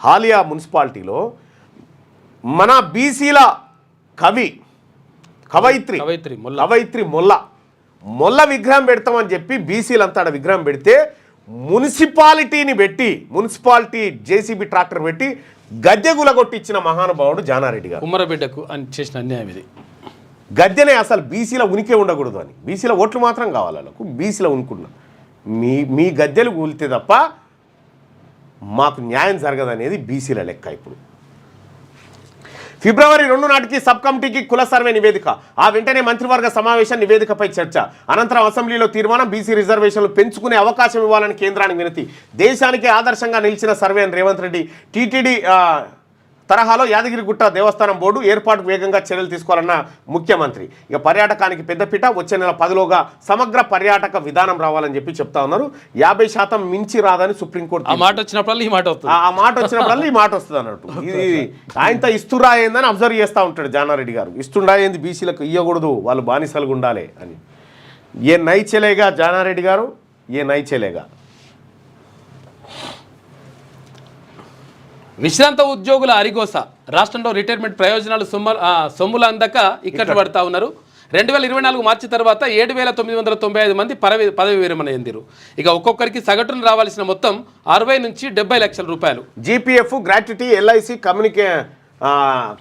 హాలియా మున్సిపాలిటీలో మన బీసీల కవయిత్రి మొల్ల విగ్రహం పెడతామని చెప్పి బీసీలంతా విగ్రహం పెడితే మున్సిపాలిటీ జేసీబీ ట్రాక్టర్ పెట్టి గద్దె గులగొట్టించిన మహానుభావుడు జానారెడ్డి గారు. కుమ్మరబిడ్డకు అని చేసిన అన్యాయం ఇది. గద్దెనే అసలు బీసీల ఉనికి ఉండకూడదు అని, బీసీల ఓట్లు మాత్రం కావాలి వాళ్ళకు, బీసీల ఉనుకున్నా మీ గద్దెలు కూలితే తప్ప మాకు న్యాయం జరగదనేది బీసీల లెక్క. ఇప్పుడు ఫిబ్రవరి 2 నాటికి సబ్ కమిటీకి కుల సర్వే నివేదిక. ఆ వెంటనే మంత్రివర్గ సమావేశం, నివేదికపై చర్చ. అనంతరం అసెంబ్లీలో తీర్మానం. బీసీ రిజర్వేషన్లు పెంచుకునే అవకాశం ఇవ్వాలని కేంద్రానికి వినతి. దేశానికి ఆదర్శంగా నిలిచిన సర్వే అని రేవంత్ రెడ్డి. టీటీడీ తరహాలో యాదగిరిగుట్ట దేవస్థానం బోర్డు ఏర్పాటుకు వేగంగా చర్యలు తీసుకోవాలన్న ముఖ్యమంత్రి. ఇక పర్యాటకానికి పెద్దపీట. వచ్చే నెల 10లోగా సమగ్ర పర్యాటక విధానం రావాలని చెప్పి చెప్తా ఉన్నారు. 50% మించి రాదని సుప్రీంకోర్టు. ఆ మాట వచ్చినప్పుడు ఈ మాట వస్తుంది అన్నట్టు. ఇది ఆయనతో ఇస్తురా ఏందని అబ్జర్వ్ చేస్తూ ఉంటాడు జానారెడ్డి గారు. ఇస్తుండా ఏంది, బీసీలకు ఇవ్వకూడదు, వాళ్ళు బానిసలుగా ఉండాలి అని. ఏ నై చెలేగా జానారెడ్డి గారు, ఏ నై చెలేగా. విశ్రాంత ఉద్యోగుల అరిగోస. రాష్ట్రంలో రిటైర్మెంట్ ప్రయోజనాలు సొమ్ములు అందక ఇక్కట్లు పడతా ఉన్నారు. 2024 మార్చి తర్వాత 7,995 మంది పదవి విరమణ చెందిరు. ఇక ఒక్కొక్కరికి సగటును రావాల్సిన మొత్తం 60 నుంచి 70 లక్షల రూపాయలు. జీపీఎఫ్, గ్రాట్యుటీ, ఎల్ఐసి,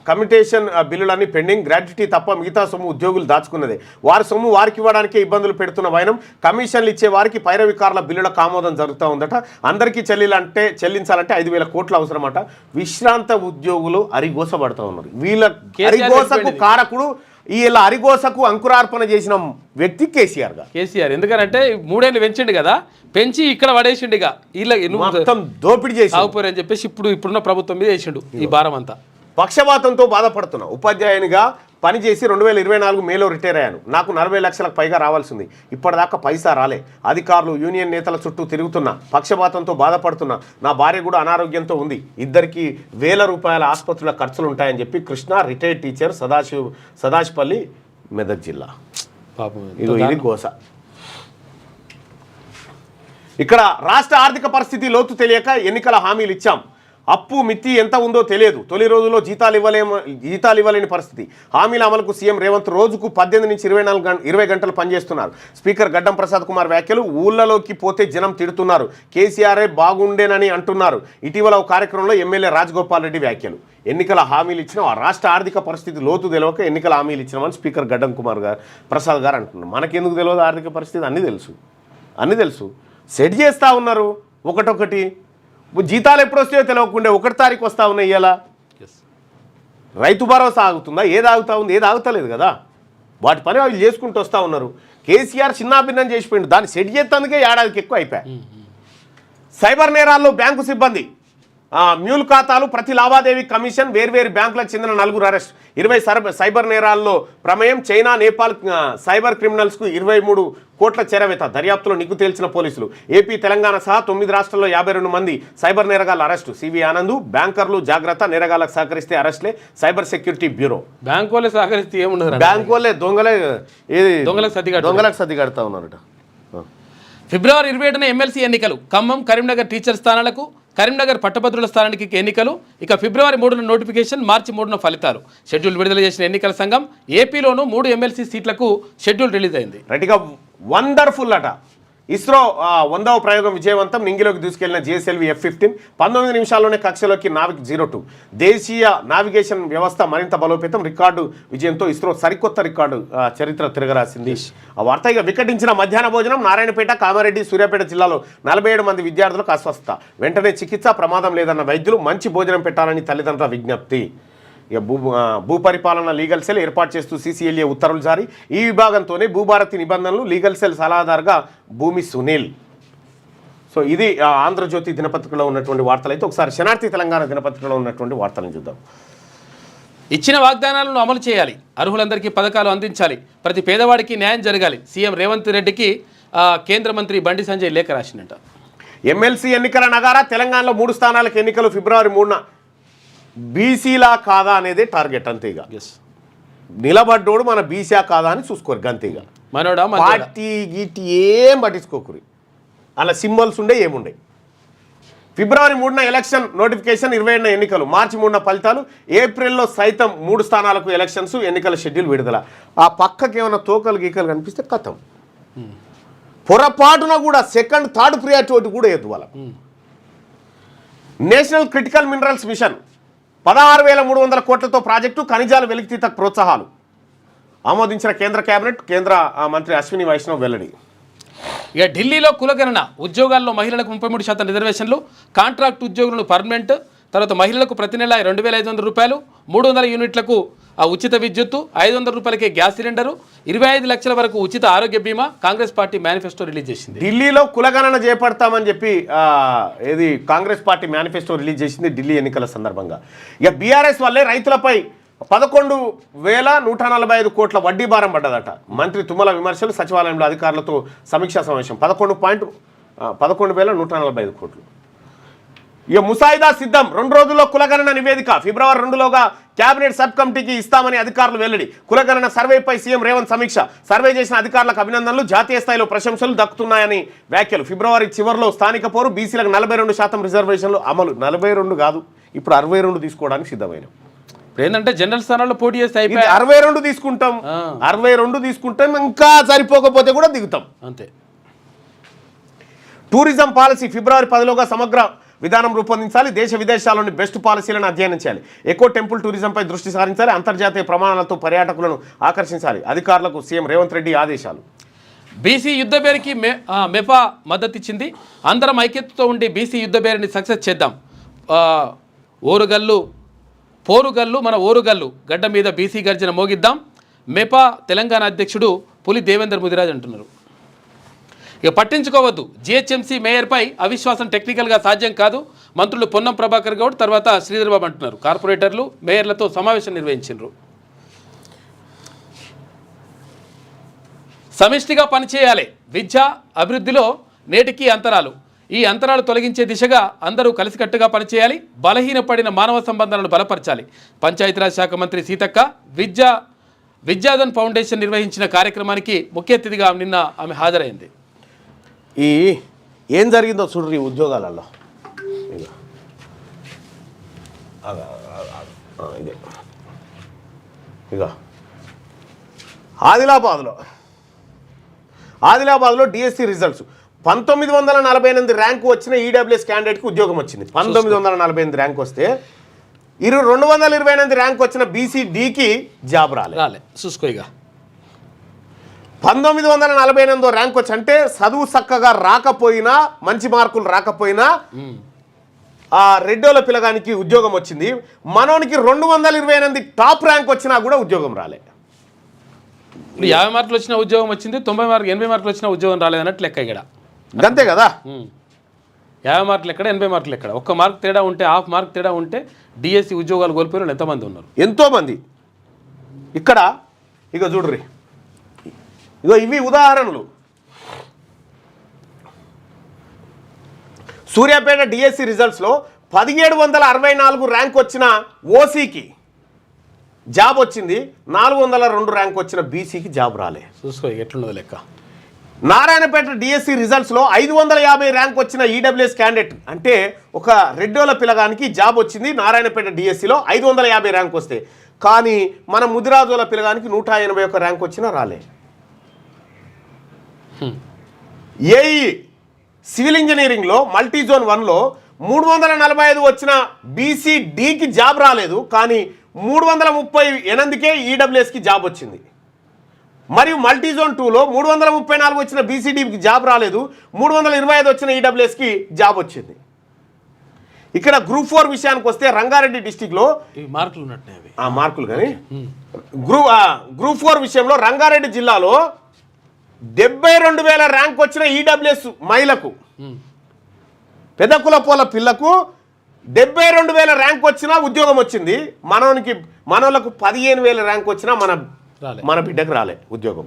కమ్యూటేషన్ బిల్లులన్నీ పెండింగ్. గ్రాట్యుటీ తప్ప మిగతా సొమ్ము ఉద్యోగులు దాచుకున్నదే. వారి సొమ్ము వారికి ఇవ్వడానికే ఇబ్బందులు పెడుతున్న వైనం. కమిషన్లు ఇచ్చే వారికి పైరవికారుల బిల్లులకు ఆమోదం జరుగుతూ ఉందట. అందరికీ చెల్లించాలంటే 5,000 కోట్లు అవసరమట. విశ్రాంత ఉద్యోగులు అరిగోసపడుతూ ఉన్నారు. వీళ్ళ అరిగోసకు కారకుడు, వీళ్ళ అరిగోసకు అంకురార్పణ చేసిన వ్యక్తి కేసీఆర్. ఎందుకంటే 3 ఏళ్ళు పెంచిండు కదా, పెంచి ఇక్కడ పడేసిండు. ఇక మొత్తం దోపిడీ చేసి అని చెప్పేసి ఇప్పుడున్న ప్రభుత్వం మీద వేసిండు ఈ భారం అంతా. పక్షపాతంతో బాధపడుతున్నా. ఉపాధ్యాయునిగా పనిచేసి 2024 మేలో రిటైర్ అయ్యాను. నాకు 40 లక్షలకు పైగా రావాల్సింది. ఇప్పటిదాకా పైసా రాలే. అధికారులు, యూనియన్ నేతల చుట్టూ తిరుగుతున్నా. పక్షపాతంతో బాధపడుతున్నా. నా భార్య కూడా అనారోగ్యంతో ఉంది. ఇద్దరికి 1000 రూపాయల ఆసుపత్రుల ఖర్చులు ఉంటాయని చెప్పి కృష్ణ, రిటైర్డ్ టీచర్, సదాశివపల్లి, మెదక్ జిల్లా. ఇది గోస. ఇక్కడ రాష్ట్ర ఆర్థిక పరిస్థితి లోతు తెలియక ఎన్నికల హామీలు ఇచ్చాం. అప్పు మితి ఎంత ఉందో తెలియదు. తొలి రోజుల్లో జీతాలు ఇవ్వలేని పరిస్థితి. హామీల అమలుకు సీఎం రేవంత్ రోజుకు 18 నుంచి 20 గంటలు పనిచేస్తున్నారు. స్పీకర్ గడ్డం ప్రసాద్ కుమార్ వ్యాఖ్యలు. ఊళ్ళలోకి పోతే జనం తిడుతున్నారు, కేసీఆరే బాగుండేనని అంటున్నారు. ఇటీవల ఒక కార్యక్రమంలో ఎమ్మెల్యే రాజగోపాల్ రెడ్డి వ్యాఖ్యలు. ఎన్నికల హామీలు ఇచ్చిన రాష్ట్ర ఆర్థిక పరిస్థితి లోతు తెలియక ఎన్నికల హామీలు ఇచ్చినామని స్పీకర్ గడ్డం ప్రసాద్ గారు అంటున్నారు. మనకెందుకు తెలియదు ఆర్థిక పరిస్థితి? అన్నీ తెలుసు. సెట్ చేస్తూ ఉన్నారు ఒకటొకటి. జీతాలు ఎప్పుడు వస్తాయో తెలియకుండా 1 తారీఖు వస్తూ ఉన్నాయి. ఇలా రైతు భరోసా ఆగుతుందా? ఏది ఆగుతా ఉంది? ఏది ఆగుతలేదు కదా. వాటి పని వాళ్ళు చేసుకుంటూ వస్తూ ఉన్నారు. కేసీఆర్ చిన్నాభిన్నం చేసిపోయింది. దాన్ని సెట్ చేసేందుకే ఏడాదికి ఎక్కువ అయిపోయాయి. సైబర్ నేరాల్లో బ్యాంకు సిబ్బంది మ్యూల్ ఖాతాలు ప్రతి లావాదేవీ కమిషన్ వేర్వేరు బ్యాంకులకు చెందిన 4 అరెస్ట్ 20 సైబర్ నేరాల్లో ప్రమేయం చైనా నేపాల్ సైబర్ క్రిమినల్స్కు 23 కోట్ల చేరవేత దర్యాప్తులో నిగ్గు తేల్చిన పోలీసులు ఏపీ తెలంగాణ సహా 9 రాష్ట్రాల్లో 52 మంది సైబర్ నేరగాళ్ల అరెస్టు సివి ఆనంద్ బ్యాంకర్లు జాగ్రత్త నేరగాళ్లకు సహకరిస్తే అరెస్ట్లే సైబర్ సెక్యూరిటీ బ్యూరో బ్యాంకు వాళ్ళే సహకరిస్తే ఏముండదు బ్యాంకు వాళ్ళే దొంగలకు సర్ది కడతా ఉన్నారట ఫిబ్రవరి 27న ఎమ్మెల్సీ ఎన్నికలు ఖమ్మం కరీంనగర్ టీచర్ స్థానాలకు కరీంనగర్ పట్టభద్రుల స్థానానికి ఎన్నికలు ఇక ఫిబ్రవరి 3న నోటిఫికేషన్ మార్చి 3న ఫలితాలు షెడ్యూల్ విడుదల చేసిన ఎన్నికల సంఘం ఏపీలోనూ 3 ఎమ్మెల్సీ సీట్లకు షెడ్యూల్ రిలీజ్ అయింది రైట్గా వండర్ఫుల్ అట ఇస్రో 100వ ప్రయోగం విజయవంతం నింగిలోకి దూసుకెళ్లిన జిఎస్ఎల్వి F-15 19 నిమిషాల్లోనే కక్షలోకి నావిక్ 02 దేశీయ నావిగేషన్ వ్యవస్థ మరింత బలోపేతం రికార్డు విజయంతో ఇస్రో సరికొత్త రికార్డు చరిత్ర తిరగరాసింది ఆ వార్త ఇక వికటించిన మధ్యాహ్న భోజనం నారాయణపేట కామారెడ్డి సూర్యాపేట జిల్లాలో 47 మంది విద్యార్థులకు అస్వస్థత వెంటనే చికిత్స ప్రమాదం లేదన్న వైద్యులు మంచి భోజనం పెట్టాలని తల్లిదండ్రుల విజ్ఞప్తి ఇక భూపరిపాలన లీగల్ సెల్ ఏర్పాటు చేస్తూ CCLA ఉత్తర్వులు జారీ ఈ విభాగంతోనే భూభారతి నిబంధనలు లీగల్ సెల్ సలహాదారుగా భూమి సునీల్ సో ఇది ఆంధ్రజ్యోతి దినపత్రికలో ఉన్నటువంటి వార్తలు అయితే ఒకసారి శనార్థి తెలంగాణ దినపత్రికలో ఉన్నటువంటి వార్తలను చూద్దాం ఇచ్చిన వాగ్దానాలను అమలు చేయాలి అర్హులందరికీ పథకాలు అందించాలి ప్రతి పేదవాడికి న్యాయం జరగాలి సీఎం రేవంత్ రెడ్డికి కేంద్ర మంత్రి బండి సంజయ్ లేఖ రాసిందట ఎమ్మెల్సీ ఎన్నికల నగారా తెలంగాణలో 3 స్థానాలకు ఎన్నికలు ఫిబ్రవరి 3న బీసీలా కాదా అనేది టార్గెట్ అంతేగా నిలబడ్డోడు మన బీసీ కాదా అని చూసుకోరు గంతేగా మనోడా పార్టీ గీటి ఏం పట్టించుకోకూరి అలా సింబల్స్ ఉండే ఏముండే ఫిబ్రవరి 3న ఎలక్షన్ నోటిఫికేషన్ 27న ఎన్నికలు మార్చి 3న ఫలితాలు ఏప్రిల్లో సైతం 3 స్థానాలకు ఎలక్షన్స్ ఎన్నికల షెడ్యూల్ విడుదల ఆ పక్కకి ఏమైనా తోకలు గీకలు కనిపిస్తే కథం పొరపాటున కూడా సెకండ్ థర్డ్ ప్రియారిటీ కూడా ఎద్దు వాళ్ళ నేషనల్ క్రిటికల్ మినరల్స్ మిషన్ 16,300 కోట్లతో ప్రాజెక్టు ఖనిజాల వెలికితీతకు ప్రోత్సాహాలు ఆమోదించిన కేంద్ర కేబినెట్ కేంద్ర మంత్రి అశ్విని వైష్ణవ్ వెల్లడి ఇక ఢిల్లీలో కులగణన ఉద్యోగాల్లో మహిళలకు 33% రిజర్వేషన్లు కాంట్రాక్ట్ ఉద్యోగులను పర్మనెంట్ తర్వాత మహిళలకు ప్రతి నెల 2,500 రూపాయలు 300 యూనిట్లకు ఉచిత విద్యుత్తు 500 రూపాయలకే గ్యాస్ సిలిండరు 25 లక్షల వరకు ఉచిత ఆరోగ్య బీమా కాంగ్రెస్ పార్టీ మేనిఫెస్టో రిలీజ్ చేసింది ఢిల్లీలో కులగణన చేపడతామని చెప్పి ఏది కాంగ్రెస్ పార్టీ మేనిఫెస్టో రిలీజ్ చేసింది ఢిల్లీ ఎన్నికల సందర్భంగా ఇక బీఆర్ఎస్ వల్లే రైతులపై 11,145 కోట్ల వడ్డీ భారం పడ్డదట మంత్రి తుమ్మల విమర్శలు సచివాలయంలో అధికారులతో సమీక్షా సమావేశం 11,145 కోట్లు ఇక ముసాయిదా సిద్ధం 2 రోజుల్లో కులగణన నివేదిక ఫిబ్రవరి 2లోగా కేబినెట్ సబ్ కమిటీకి ఇస్తామని అధికారులు వెల్లడి కులగణన సర్వేపై సీఎం రేవంత్ సమీక్ష సర్వే చేసిన అధికారులకు అభినందనలు జాతీయ స్థాయిలో ప్రశంసలు దక్కుతున్నాయని వ్యాఖ్యలు ఫిబ్రవరి చివరిలో స్థానిక పోరు బీసీలకు 42% రిజర్వేషన్లు అమలు 42 కాదు ఇప్పుడు 62 తీసుకోవడానికి సిద్ధమైన ఏంటంటే జనరల్ స్థానాల్లో పోటీ చేస్తే 62 తీసుకుంటాం 62 తీసుకుంటాం ఇంకా సరిపోకపోతే కూడా దిగుతాం అంతే టూరిజం పాలసీ ఫిబ్రవరి 10లోగా సమగ్ర విధానం రూపొందించాలి దేశ విదేశాల్లోని బెస్ట్ పాలసీలను అధ్యయనం చేయాలి ఎకో టెంపుల్ టూరిజంపై దృష్టి సారించాలి అంతర్జాతీయ ప్రమాణాలతో పర్యాటకులను ఆకర్షించాలి అధికారులకు సీఎం రేవంత్ రెడ్డి ఆదేశాలు బీసీ యుద్ధ బేరికి మెఫా మద్దతు ఇచ్చింది అందరం ఐక్యతతో ఉండి బీసీ యుద్ధ బేరిని సక్సెస్ చేద్దాం పోరుగల్లు మన ఓరుగల్లు గడ్డ మీద బీసీ గర్జన మోగిద్దాం మెపా తెలంగాణ అధ్యక్షుడు పులి దేవేందర్ ముదిరాజ్ అంటున్నారు ఇక పట్టించుకోవద్దు జిహెచ్ఎంసీ మేయర్పై అవిశ్వాసం టెక్నికల్గా సాధ్యం కాదు మంత్రులు పొన్నం ప్రభాకర్ గౌడ్ తర్వాత శ్రీధర్ బాబు అంటున్నారు కార్పొరేటర్లు మేయర్లతో సమావేశం నిర్వహించారు సమిష్టిగా పనిచేయాలి విద్య అభివృద్ధిలో నేటికి అంతరాలు ఈ అంతరాలు తొలగించే దిశగా అందరూ కలిసికట్టుగా పనిచేయాలి బలహీనపడిన మానవ సంబంధాలను బలపరచాలి పంచాయతీరాజ్ శాఖ మంత్రి సీతక్క విద్యాధన్ ఫౌండేషన్ నిర్వహించిన కార్యక్రమానికి ముఖ్య అతిథిగా నిన్న ఆమె హాజరైంది ఏం జరిగిందో చూడ్రి ఉద్యోగాలలో ఇదే ఇక ఆదిలాబాద్లో డిఎస్సి రిజల్ట్స్ 1948 ర్యాంకు వచ్చిన ఈడబ్ల్యూఎస్ క్యాండిడేట్కి ఉద్యోగం వచ్చింది 1948 ర్యాంక్ వస్తే 228 ర్యాంక్ వచ్చిన బీసీడీకి జాబ్ రాలే చూసుకో ఇక 1948 ర్యాంక్ వచ్చి అంటే చదువు చక్కగా రాకపోయినా మంచి మార్కులు రాకపోయినా ఆ రెడ్డోల పిల్లగానికి ఉద్యోగం వచ్చింది మనోనికి 228 టాప్ ర్యాంక్ వచ్చినా కూడా ఉద్యోగం రాలే 50 మార్కులు వచ్చిన ఉద్యోగం వచ్చింది 80 మార్కులు వచ్చిన ఉద్యోగం రాలేదన్నట్టు లెక్క ఇక్కడ అంతే కదా 50 మార్కులు ఎక్కడ 80 మార్కులు ఎక్కడ, ఒక్క మార్క్ తేడా ఉంటే, హాఫ్ మార్క్ తేడా ఉంటే డిఎస్సి ఉద్యోగాలు కోల్పోయిన ఎంతమంది ఉన్నారు? ఎంతోమంది. ఇక్కడ ఇక చూడ్రి, ఇగో ఇవి ఉదాహరణలు. సూర్యాపేట డిఎస్సి రిజల్ట్స్లో 1764 ర్యాంక్ వచ్చిన ఓసీకి జాబ్ వచ్చింది, 402 ర్యాంక్ వచ్చిన బీసీకి జాబ్ రాలే. చూసుకో ఎట్లున్నది లెక్క. నారాయణపేట డిఎస్సి రిజల్ట్స్లో 550 ర్యాంక్ వచ్చిన ఈడబ్ల్యూఎస్ క్యాండిడేట్, అంటే ఒక రెడ్డోల పిల్లగానికి జాబ్ వచ్చింది నారాయణపేట డిఎస్సిలో 550 ర్యాంక్ వస్తే, కానీ మన ముదిరాజుల పిల్లగానికి 181 ర్యాంక్ వచ్చినా రాలే. ఏఈ సివిల్ ఇంజనీరింగ్లో మల్టీ జోన్ 1లో 345 వచ్చిన బీసీడీకి జాబ్ రాలేదు, కానీ 338కే ఈడబ్ల్యూఎస్కి జాబ్ వచ్చింది. మరియు మల్టీ జోన్ 2లో 334 వచ్చిన బీసీడీకి జాబ్ రాలేదు, 325 వచ్చిన ఈడబ్ల్యూఎస్కి జాబ్ వచ్చింది. ఇక్కడ గ్రూప్ 4 విషయానికి వస్తే రంగారెడ్డి డిస్టిక్లో మార్కులు ఉన్నట్టు ఆ మార్కులు కానీ గ్రూప్ 4 విషయంలో రంగారెడ్డి జిల్లాలో 72,000 ర్యాంక్ వచ్చిన ఈడబ్ల్యూఎస్ మహిళకు, పెద్ద కులపోల పిల్లకు 72,000 ర్యాంక్ వచ్చినా ఉద్యోగం వచ్చింది. మనోళ్ళకు 15,000 ర్యాంక్ వచ్చినా మన బిడ్డకు రాలే ఉద్యోగం.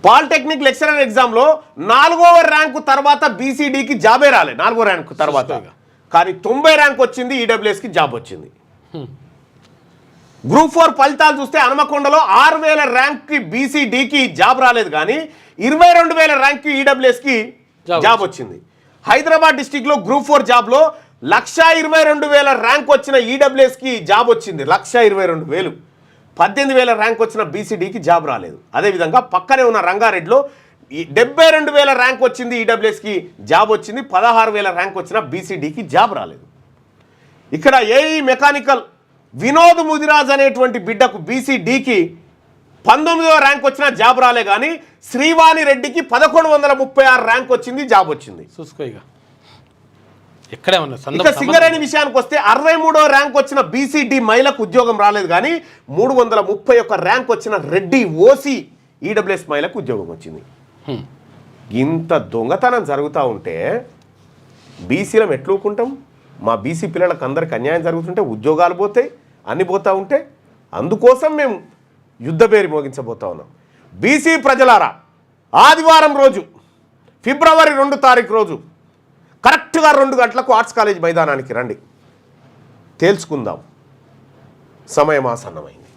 పాలిటెక్నిక్ లెక్చరర్ ఎగ్జామ్లో 4వ ర్యాంకు తర్వాత బీసీడీకి జాబే రాలే, 4వ ర్యాంకు తర్వాత, కానీ 90 ర్యాంక్ వచ్చింది ఈడబ్ల్యూఎస్కి జాబ్ వచ్చింది. గ్రూప్ 4 ఫలితాలు చూస్తే హనుమకొండలో 6,000 ర్యాంక్కి బీసీడీకి జాబ్ రాలేదు, కానీ 22,000 ర్యాంక్కి ఈడబ్ల్యూఎస్కి జాబ్ వచ్చింది. హైదరాబాద్ డిస్టిక్లో గ్రూప్ 4 జాబ్లో 122,000 ర్యాంక్ వచ్చిన ఈడబ్ల్యూఎస్కి జాబ్ వచ్చింది, 122,000. 18,000 ర్యాంక్ వచ్చిన బీసీడీకి జాబ్ రాలేదు. అదేవిధంగా పక్కనే ఉన్న రంగారెడ్డిలో 72,000 ర్యాంక్ వచ్చింది ఈడబ్ల్యూఎస్కి జాబ్ వచ్చింది, 16,000 ర్యాంక్ వచ్చిన బీసీడీకి జాబ్ రాలేదు. ఇక్కడ ఏఈ మెకానికల్ వినోద్ ముదిరాజ్ అనేటువంటి బిడ్డకు బీసీడీకి 19వ ర్యాంక్ వచ్చిన జాబ్ రాలే, కానీ శ్రీవాణి రెడ్డికి 1136 ర్యాంక్ వచ్చింది, జాబ్ వచ్చింది. చూసుకో ఇక ఎక్కడే ఉన్నా. ఇక సింగరేణి విషయానికి వస్తే 63వ ర్యాంక్ వచ్చిన బీసీడీ మహిళకు ఉద్యోగం రాలేదు, కానీ 331 ర్యాంక్ వచ్చిన రెడ్డి ఓసీ ఈడబ్ల్యూఎస్ మహిళకు ఉద్యోగం వచ్చింది. ఇంత దొంగతనం జరుగుతూ ఉంటే బీసీలం ఎట్లుకుంటాం? మా బీసీ పిల్లలకు అందరికి అన్యాయం జరుగుతుంటే ఉద్యోగాలు పోతాయి, అన్ని పోతూ ఉంటే, అందుకోసం మేము యుద్ధ పేరు మోగించబోతా ఉన్నాం. బీసీ ప్రజలారా, ఆదివారం రోజు ఫిబ్రవరి 2 తారీఖు రోజు కరెక్ట్గా 2 గంటలకు ఆర్ట్స్ కాలేజ్ మైదానానికి రండి, తేల్చుకుందాం. సమయం ఆసన్నమైంది.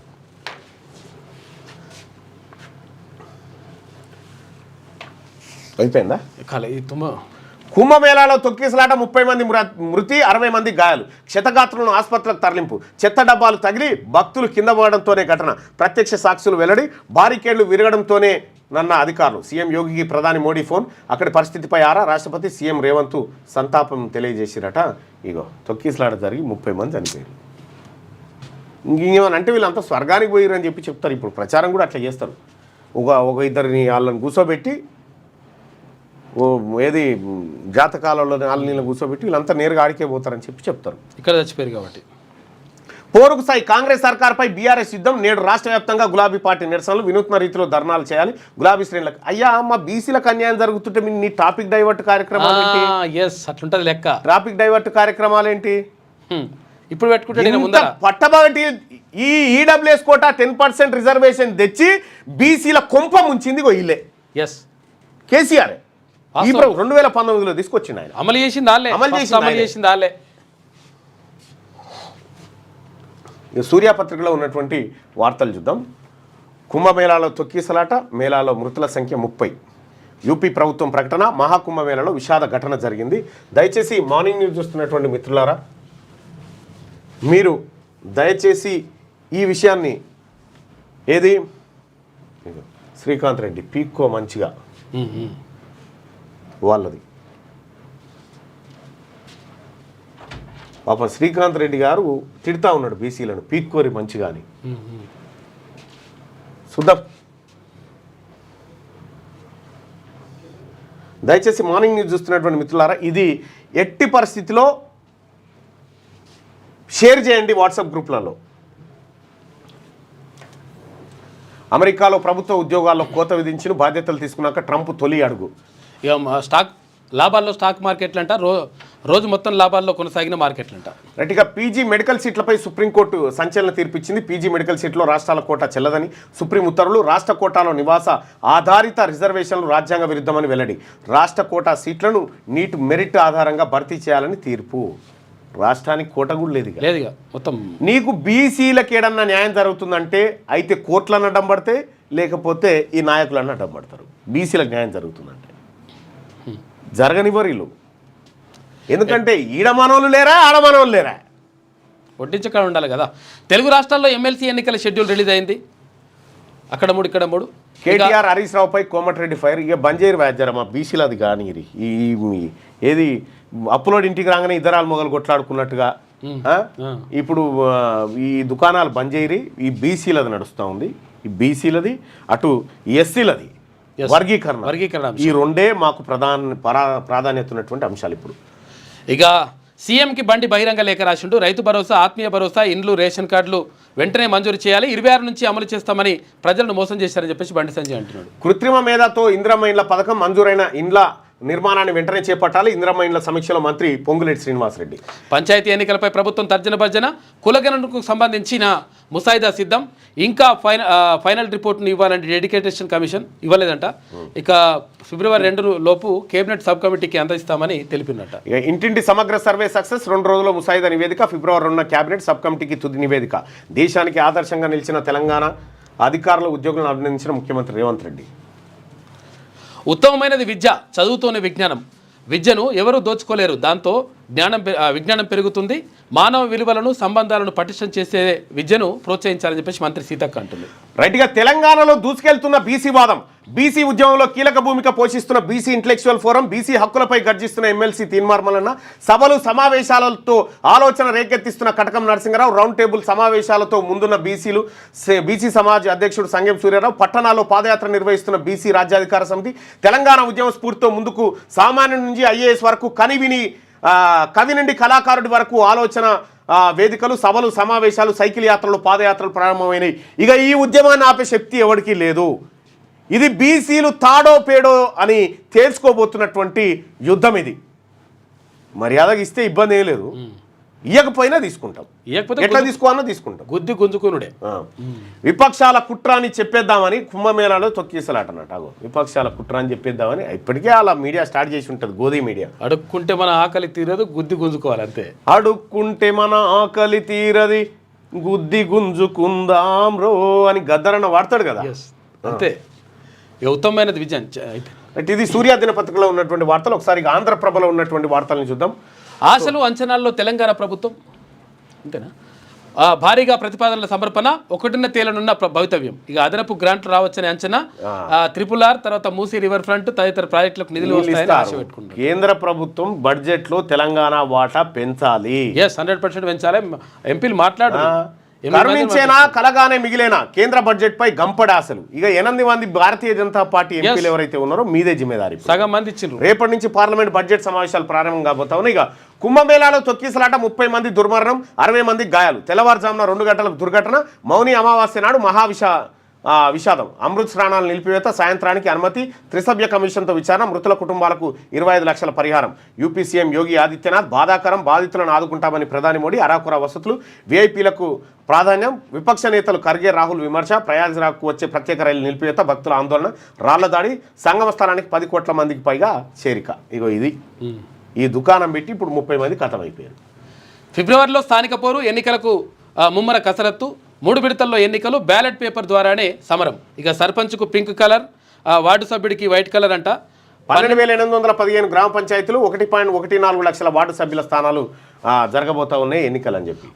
అయిపోయిందా? కుంభమేళాలో తొక్కిసలాట, 30 మంది మృతి, 60 మంది గాయాలు. క్షతగాత్రులను ఆసుపత్రులకు తరలింపు. చెత్త డబ్బాలు తగిలి భక్తులు కింద పడడంతోనే ఘటన. ప్రత్యక్ష సాక్షులు వెల్లడి. బారికేడ్లు విరగడంతోనే నన్న అధికారులు. సీఎం యోగికి ప్రధాని మోడీ ఫోన్. అక్కడి పరిస్థితిపై ఆరా. రాష్ట్రపతి సీఎం రేవంత్ సంతాపం తెలియజేసిరట. ఇగో తొక్కిసలాట జరిగి 30 మంది చనిపోయారు. ఇంకేమనంటే వీళ్ళంతా స్వర్గానికి పోయిరని చెప్పి చెప్తారు. ఇప్పుడు ప్రచారం కూడా అట్లా చేస్తారు. ఒక ఇద్దరిని వాళ్ళని కూర్చోబెట్టి, ఏది జాతకాలలో 4 నెలలు కూర్చోబెట్టి వీళ్ళంతా నేరుగా ఆడికే పోతారని చెప్పి చెప్తారు. ఇక్కడ చచ్చిపోయారు కాబట్టి. పోరుకు సాయి కాంగ్రెస్ సర్కార్పై బీఆర్ఎస్ యుద్ధం. నేడు రాష్ట్ర వ్యాప్తంగా గులాబీ పార్టీ నిరసనలు. వినూత్న రీతిలో ధర్నాలు చేయాలి గులాబీ శ్రేణులకు. అయ్యా, మా బీసీలకు అన్యాయం జరుగుతుంటే నీ టాపిక్ డైవర్ట్ కార్యక్రమాలు ఏంటి? అట్లుంటది లెక్క. ట్రాఫిక్ డైవర్ట్ కార్యక్రమాలు ఏంటి? ఇప్పుడు పెట్టుకుంటే పట్టబగటి ఈ ఈడబ్ల్యూఎస్ కోటా 10% రిజర్వేషన్ తెచ్చి బీసీల కొంప ముంచింది ఇల్లే. కేసీఆర్ ఈ 2019లో తీసుకొచ్చింది. ఆయన అమలు చేసింది వాళ్ళే. సూర్యాపత్రికలో ఉన్నటువంటి వార్తలు చూద్దాం. కుంభమేళాలో తొక్కిసలాట, మేళాలో మృతుల సంఖ్య 30. యూపీ ప్రభుత్వం ప్రకటన. మహాకుంభమేళాలో విషాద ఘటన జరిగింది. దయచేసి మార్నింగ్ న్యూస్ చూస్తున్నటువంటి మిత్రులారా, మీరు దయచేసి ఈ విషయాన్ని, ఏది శ్రీకాంత్ రెడ్డి పీక్కో మంచిగా వాళ్ళది పాపం శ్రీకాంత్ రెడ్డి గారు తిడతా ఉన్నాడు బీసీలను, పీక్కోరి మంచిగా అని. చూద్దాం. దయచేసి మార్నింగ్ న్యూస్ చూస్తున్నటువంటి మిత్రులారా, ఇది ఎట్టి పరిస్థితిలో షేర్ చేయండి వాట్సాప్ గ్రూప్లలో. అమెరికాలో ప్రభుత్వ ఉద్యోగాల్లో కోత విధించిన బాధ్యతలు తీసుకున్నాక ట్రంప్ తొలి అడుగు. ఇక స్టాక్ లాభాల్లో స్టాక్ మార్కెట్లు అంట, రోజు మొత్తం లాభాల్లో కొనసాగిన మార్కెట్లు అంట. రైట్గా పీజీ మెడికల్ సీట్లపై సుప్రీంకోర్టు సంచలన తీర్పిచ్చింది. పీజీ మెడికల్ సీట్లో రాష్ట్రాల కోటా చెల్లదని సుప్రీం ఉత్తర్వులు. రాష్ట్ర కోటాలో నివాస ఆధారిత రిజర్వేషన్లు రాజ్యాంగ విరుద్ధమని వెల్లడి. రాష్ట్ర కోటా సీట్లను నీట్ మెరిట్ ఆధారంగా భర్తీ చేయాలని తీర్పు. రాష్ట్రానికి కోట కూడా లేదుగా మొత్తం. నీకు బీసీలకు ఏడన్నా న్యాయం జరుగుతుందంటే అయితే కోర్టులను అడ్డం పడితే, లేకపోతే ఈ నాయకులన్నీ అడ్డం పడతారు. బీసీలకు న్యాయం జరుగుతుందంటే జరగనివ్వరు వీళ్ళు. ఎందుకంటే ఈడమానవులు లేరా, ఆడమానవులు లేరా, వడ్డించక్కడ ఉండాలి కదా. తెలుగు రాష్ట్రాల్లో ఎమ్మెల్సీ ఎన్నికల షెడ్యూల్ రిలీజ్ అయింది. అక్కడ 3 ఇక్కడ 3. కేటీఆర్ హరీష్ రావుపై కోమటిరెడ్డి ఫైర్. ఇక బంజేరు వ్యాజ్యారా మా బీసీలు అది కానీ ఈ ఏది అప్లోడ్ ఇంటికి రాగానే ఇద్దరాలు మొగలు కొట్లాడుకున్నట్టుగా ఇప్పుడు ఈ దుకాణాలు బంజేరి ఈ బీసీలది నడుస్తూ ఉంది. ఈ బీసీలది అటు ఎస్సీలది వర్గీకరణ ఈ రెండే మాకు ప్రాధాన్యత ఉన్నటువంటి అంశాలు. ఇప్పుడు ఇక సీఎంకి బండి బహిరంగ లేఖ రాసిండు. రైతు భరోసా, ఆత్మీయ భరోసా, ఇండ్లు, రేషన్ కార్డులు వెంటనే మంజూరు చేయాలి, 26 నుంచి అమలు చేస్తామని ప్రజలను మోసం చేశారని చెప్పేసి బండి సంజయ్ అంటున్నాడు. కృత్రిమ మేధాతో ఇందిరమ్మ ఇండ్ల పథకం మంజూరైన ఇండ్ల నిర్మాణాన్ని వెంటనే చేపట్టాలి. ఇందిరమ్మ ఇండ్ల సమీక్షలో మంత్రి పొంగులేటి శ్రీనివాసరెడ్డి. పంచాయతీ ఎన్నికలపై ప్రభుత్వం తర్జన భర్జన, కులగణనకు సంబంధించిన ముసాయిదా సిద్ధం, ఇంకా ఫైనల్ రిపోర్ట్ను ఇవ్వాలంటే డెడికేటేషన్ కమిషన్ ఇవ్వలేదంట. ఇక ఫిబ్రవరి 2 లోపు కేబినెట్ సబ్ కమిటీకి అందజేస్తామని తెలిపినట్ట. ఇక ఇంటింటి సమగ్ర సర్వే సక్సెస్, 2 రోజుల్లో ముసాయిదా నివేదిక, ఫిబ్రవరి 2న కేబినెట్ సబ్ కమిటీకి తుది నివేదిక. దేశానికి ఆదర్శంగా నిలిచిన తెలంగాణ అధికారుల ఉద్యోగులను అభినందించిన ముఖ్యమంత్రి రేవంత్ రెడ్డి. ఉత్తమమైనది విద్య, చదువుతోనే విజ్ఞానం. విద్యను ఎవరూ దోచుకోలేరు, దాంతో విజ్ఞానం పెరుగుతుంది. మానవ విలువలను, సంబంధాలను పటిష్టం చేసే విద్యను ప్రోత్సహించాలని చెప్పేసి మంత్రి సీతక్క అంటుంది. రైట్గా తెలంగాణలో దూసుకెళ్తున్న బీసీ వాదం, బీసీ ఉద్యమంలో కీలక భూమిక పోషిస్తున్న బీసీ ఇంటలెక్చువల్ ఫోరం, బీసీ హక్కులపై గర్జిస్తున్న ఎమ్మెల్సీ తీన్మార్మలన్న, సభలు సమావేశాలతో ఆలోచన రేకెత్తిస్తున్న కటకం నరసింహరావు, రౌండ్ టేబుల్ సమావేశాలతో ముందున్న బీసీ సమాజ్ అధ్యక్షుడు సంగెం సూర్యారావు, పట్టణాల్లో పాదయాత్ర నిర్వహిస్తున్న బీసీ రాజ్యాధికార సమితి, తెలంగాణ ఉద్యమ స్ఫూర్తితో ముందుకు సామాన్యుడి నుంచి ఐఏఎస్ వరకు కవి నుండి కళాకారుడి వరకు ఆలోచన వేదికలు, సభలు, సమావేశాలు, సైకిల్ యాత్రలు, పాదయాత్రలు ప్రారంభమైనవి. ఇక ఈ ఉద్యమాన్ని ఆపే శక్తి ఎవరికీ లేదు. ఇది బీసీలు తాడో పేడో అని తేల్చుకోబోతున్నటువంటి యుద్ధం. ఇది మర్యాదగా ఇస్తే ఇబ్బంది ఏం లేదు, ఇయ్యకపోయినా తీసుకుంటాం, ఎట్లా తీసుకోవాలన్నా తీసుకుంటాం. గుద్ది గుంజుకునుడే. విపక్షాల కుట్ర అని చెప్పేద్దామని కుంభమేళాలో తొక్కేసలాటన్నట్టు. విపక్షాల కుట్ర అని చెప్పేద్దామని ఇప్పటికే అలా మీడియా స్టార్ట్ చేసి ఉంటుంది, గోధి మీడియా. అడుక్కుంటే మన ఆకలి తీరదు, గుద్ది గుంజుకోవాలి అంతే. అడుక్కుంటే మన ఆకలి తీరది, గుద్ది గుంజుకుందాం రో అని గద్దరన్న వాడతాడు కదా, అంతే. ఉత్తమమైనది విజయం. ఇది సూర్య దినపత్రికలో ఉన్నటువంటి వార్తలు. ఒకసారి ఆంధ్రప్రభలో ఉన్నటువంటి వార్తలను చూద్దాం. ఆశలు అంచనాల్లో తెలంగాణ ప్రభుత్వం అంతేనా, భారీగా ప్రతిపాదనల సమర్పణ, 1న తేలనున్న భవితవ్యం. ఇక అదనపు గ్రాంట్లు రావచ్చని అంచనా, RRR, తర్వాత మూసీ రివర్ ఫ్రంట్ తదితర ప్రాజెక్టులకు నిధులు వస్తాయని ఆశ పెట్టుకుంటారు. కేంద్ర ప్రభుత్వం బడ్జెట్ లో తెలంగాణ వాటా పెంచాలి. 100% పెంచాలి. ఎంపీలు మాట్లాడు, కరుణించేనా కలగానే మిగిలేనా కేంద్ర బడ్జెట్ పై గంపడాసలు. ఇక 8 మంది భారతీయ జనతా పార్టీ ఎంపీలు ఎవరైతే ఉన్నారో మీదే జిమ్మేదారి. సగం మంది ఇచ్చిండ్రు. రేపటి నుంచి పార్లమెంట్ బడ్జెట్ సమావేశాలు ప్రారంభం కాబోతా ఉన్నాయి. ఇక కుంభమేళాలో తొక్కిసలాట, 30 మంది దుర్మరణం, 60 మంది గాయాలు. తెల్లవారుజామున 2 గంటలకు దుర్ఘటన. మౌని అమావాస్య నాడు విషాదం. అమృత్ స్నానాలు నిలిపివేత, సాయంత్రానికి అనుమతి. త్రిసభ్య కమిషన్తో విచారణ. మృతుల కుటుంబాలకు 25 లక్షల పరిహారం. యూపీ సీఎం యోగి ఆదిత్యనాథ్ బాధాకరం, బాధితులను ఆదుకుంటామని ప్రధాని మోడీ. అరాకుర వసతులు, వీఐపీలకు ప్రాధాన్యం. విపక్ష నేతలు ఖర్గే, రాహుల్ విమర్శ. ప్రయాగ్రాజ్కు వచ్చే ప్రత్యేక రైలు నిలిపివేత, భక్తుల ఆందోళన, రాళ్ల దాడి. సంగమ స్థానానికి 10 కోట్ల మందికి పైగా చేరిక. ఇగో ఇది ఈ దుకాణం పెట్టి ఇప్పుడు 30 మంది ఖతమైపోయారు. ఫిబ్రవరిలో స్థానిక పోరు, ఎన్నికలకు ముమ్మర కసరత్తు. 3 విడతల్లో ఎన్నికలు, బ్యాలెట్ పేపర్ ద్వారానే సమరం. ఇక సర్పంచ్కు పింక్ కలర్, వార్డు సభ్యుడికి వైట్ కలర్ అంట. 12,815 గ్రామ పంచాయతీలు, 1.14 లక్షల వార్డు సభ్యుల స్థానాలు జరగబోతా ఉన్నాయి ఎన్నికలు అని చెప్పి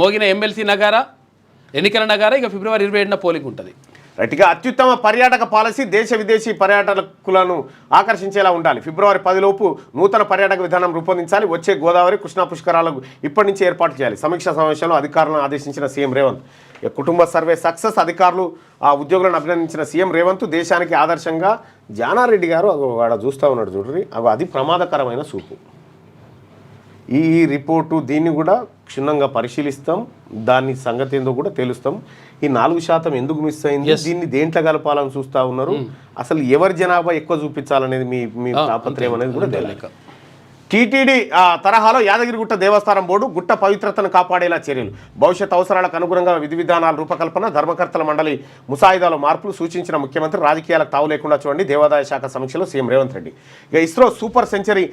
మోగిన ఎమ్మెల్సీ నగారా, ఎన్నికల నగారా. ఇక ఫిబ్రవరి 27న పోలింగ్ ఉంటుంది. రైట్గా అత్యుత్తమ పర్యాటక పాలసీ, దేశ విదేశీ పర్యాటకులను ఆకర్షించేలా ఉండాలి. ఫిబ్రవరి 10 లోపు నూతన పర్యాటక విధానం రూపొందించాలి. వచ్చే గోదావరి, కృష్ణా పుష్కరాలకు ఇప్పటి నుంచి ఏర్పాటు చేయాలి. సమీక్షా సమావేశంలో అధికారులను ఆదేశించిన సీఎం రేవంత్. కుటుంబ సర్వే సక్సెస్, అధికారులు ఉద్యోగులను అభినందించిన సీఎం రేవంత్. దేశానికి ఆదర్శంగా జానారెడ్డి గారు వాడ చూస్తూ ఉన్నాడు చూడండి, అది ప్రమాదకరమైన సూపు. ఈ రిపోర్టు దీన్ని కూడా క్షుణ్ణంగా పరిశీలిస్తాం, దాని సంగతి ఏందో కూడా తెలుస్తాం. ఈ 4% ఎందుకు మిస్ అయింది, దీన్ని దేంట్లో కలపాలని చూస్తూ ఉన్నారు, అసలు ఎవరి జనాభా ఎక్కువ చూపించాలనేది మీ తాపత్రయం అనేది కూడా తెలియక. టీటీడీ తరహాలో యాదగిరిగుట్ట దేవస్థానం బోర్డు గుట్ట పవిత్రతను కాపాడేలా చర్యలు, భవిష్యత్ అవసరాలకు అనుగుణంగా విధి విధానాల రూపకల్పన, ధర్మకర్తల మండలి ముసాయిదాలో మార్పులు సూచించిన ముఖ్యమంత్రి. రాజకీయాలకు తావు లేకుండా చూడండి దేవాదాయ శాఖ సమీక్షలో సీఎం రేవంత్ రెడ్డి. ఇక ISRO super century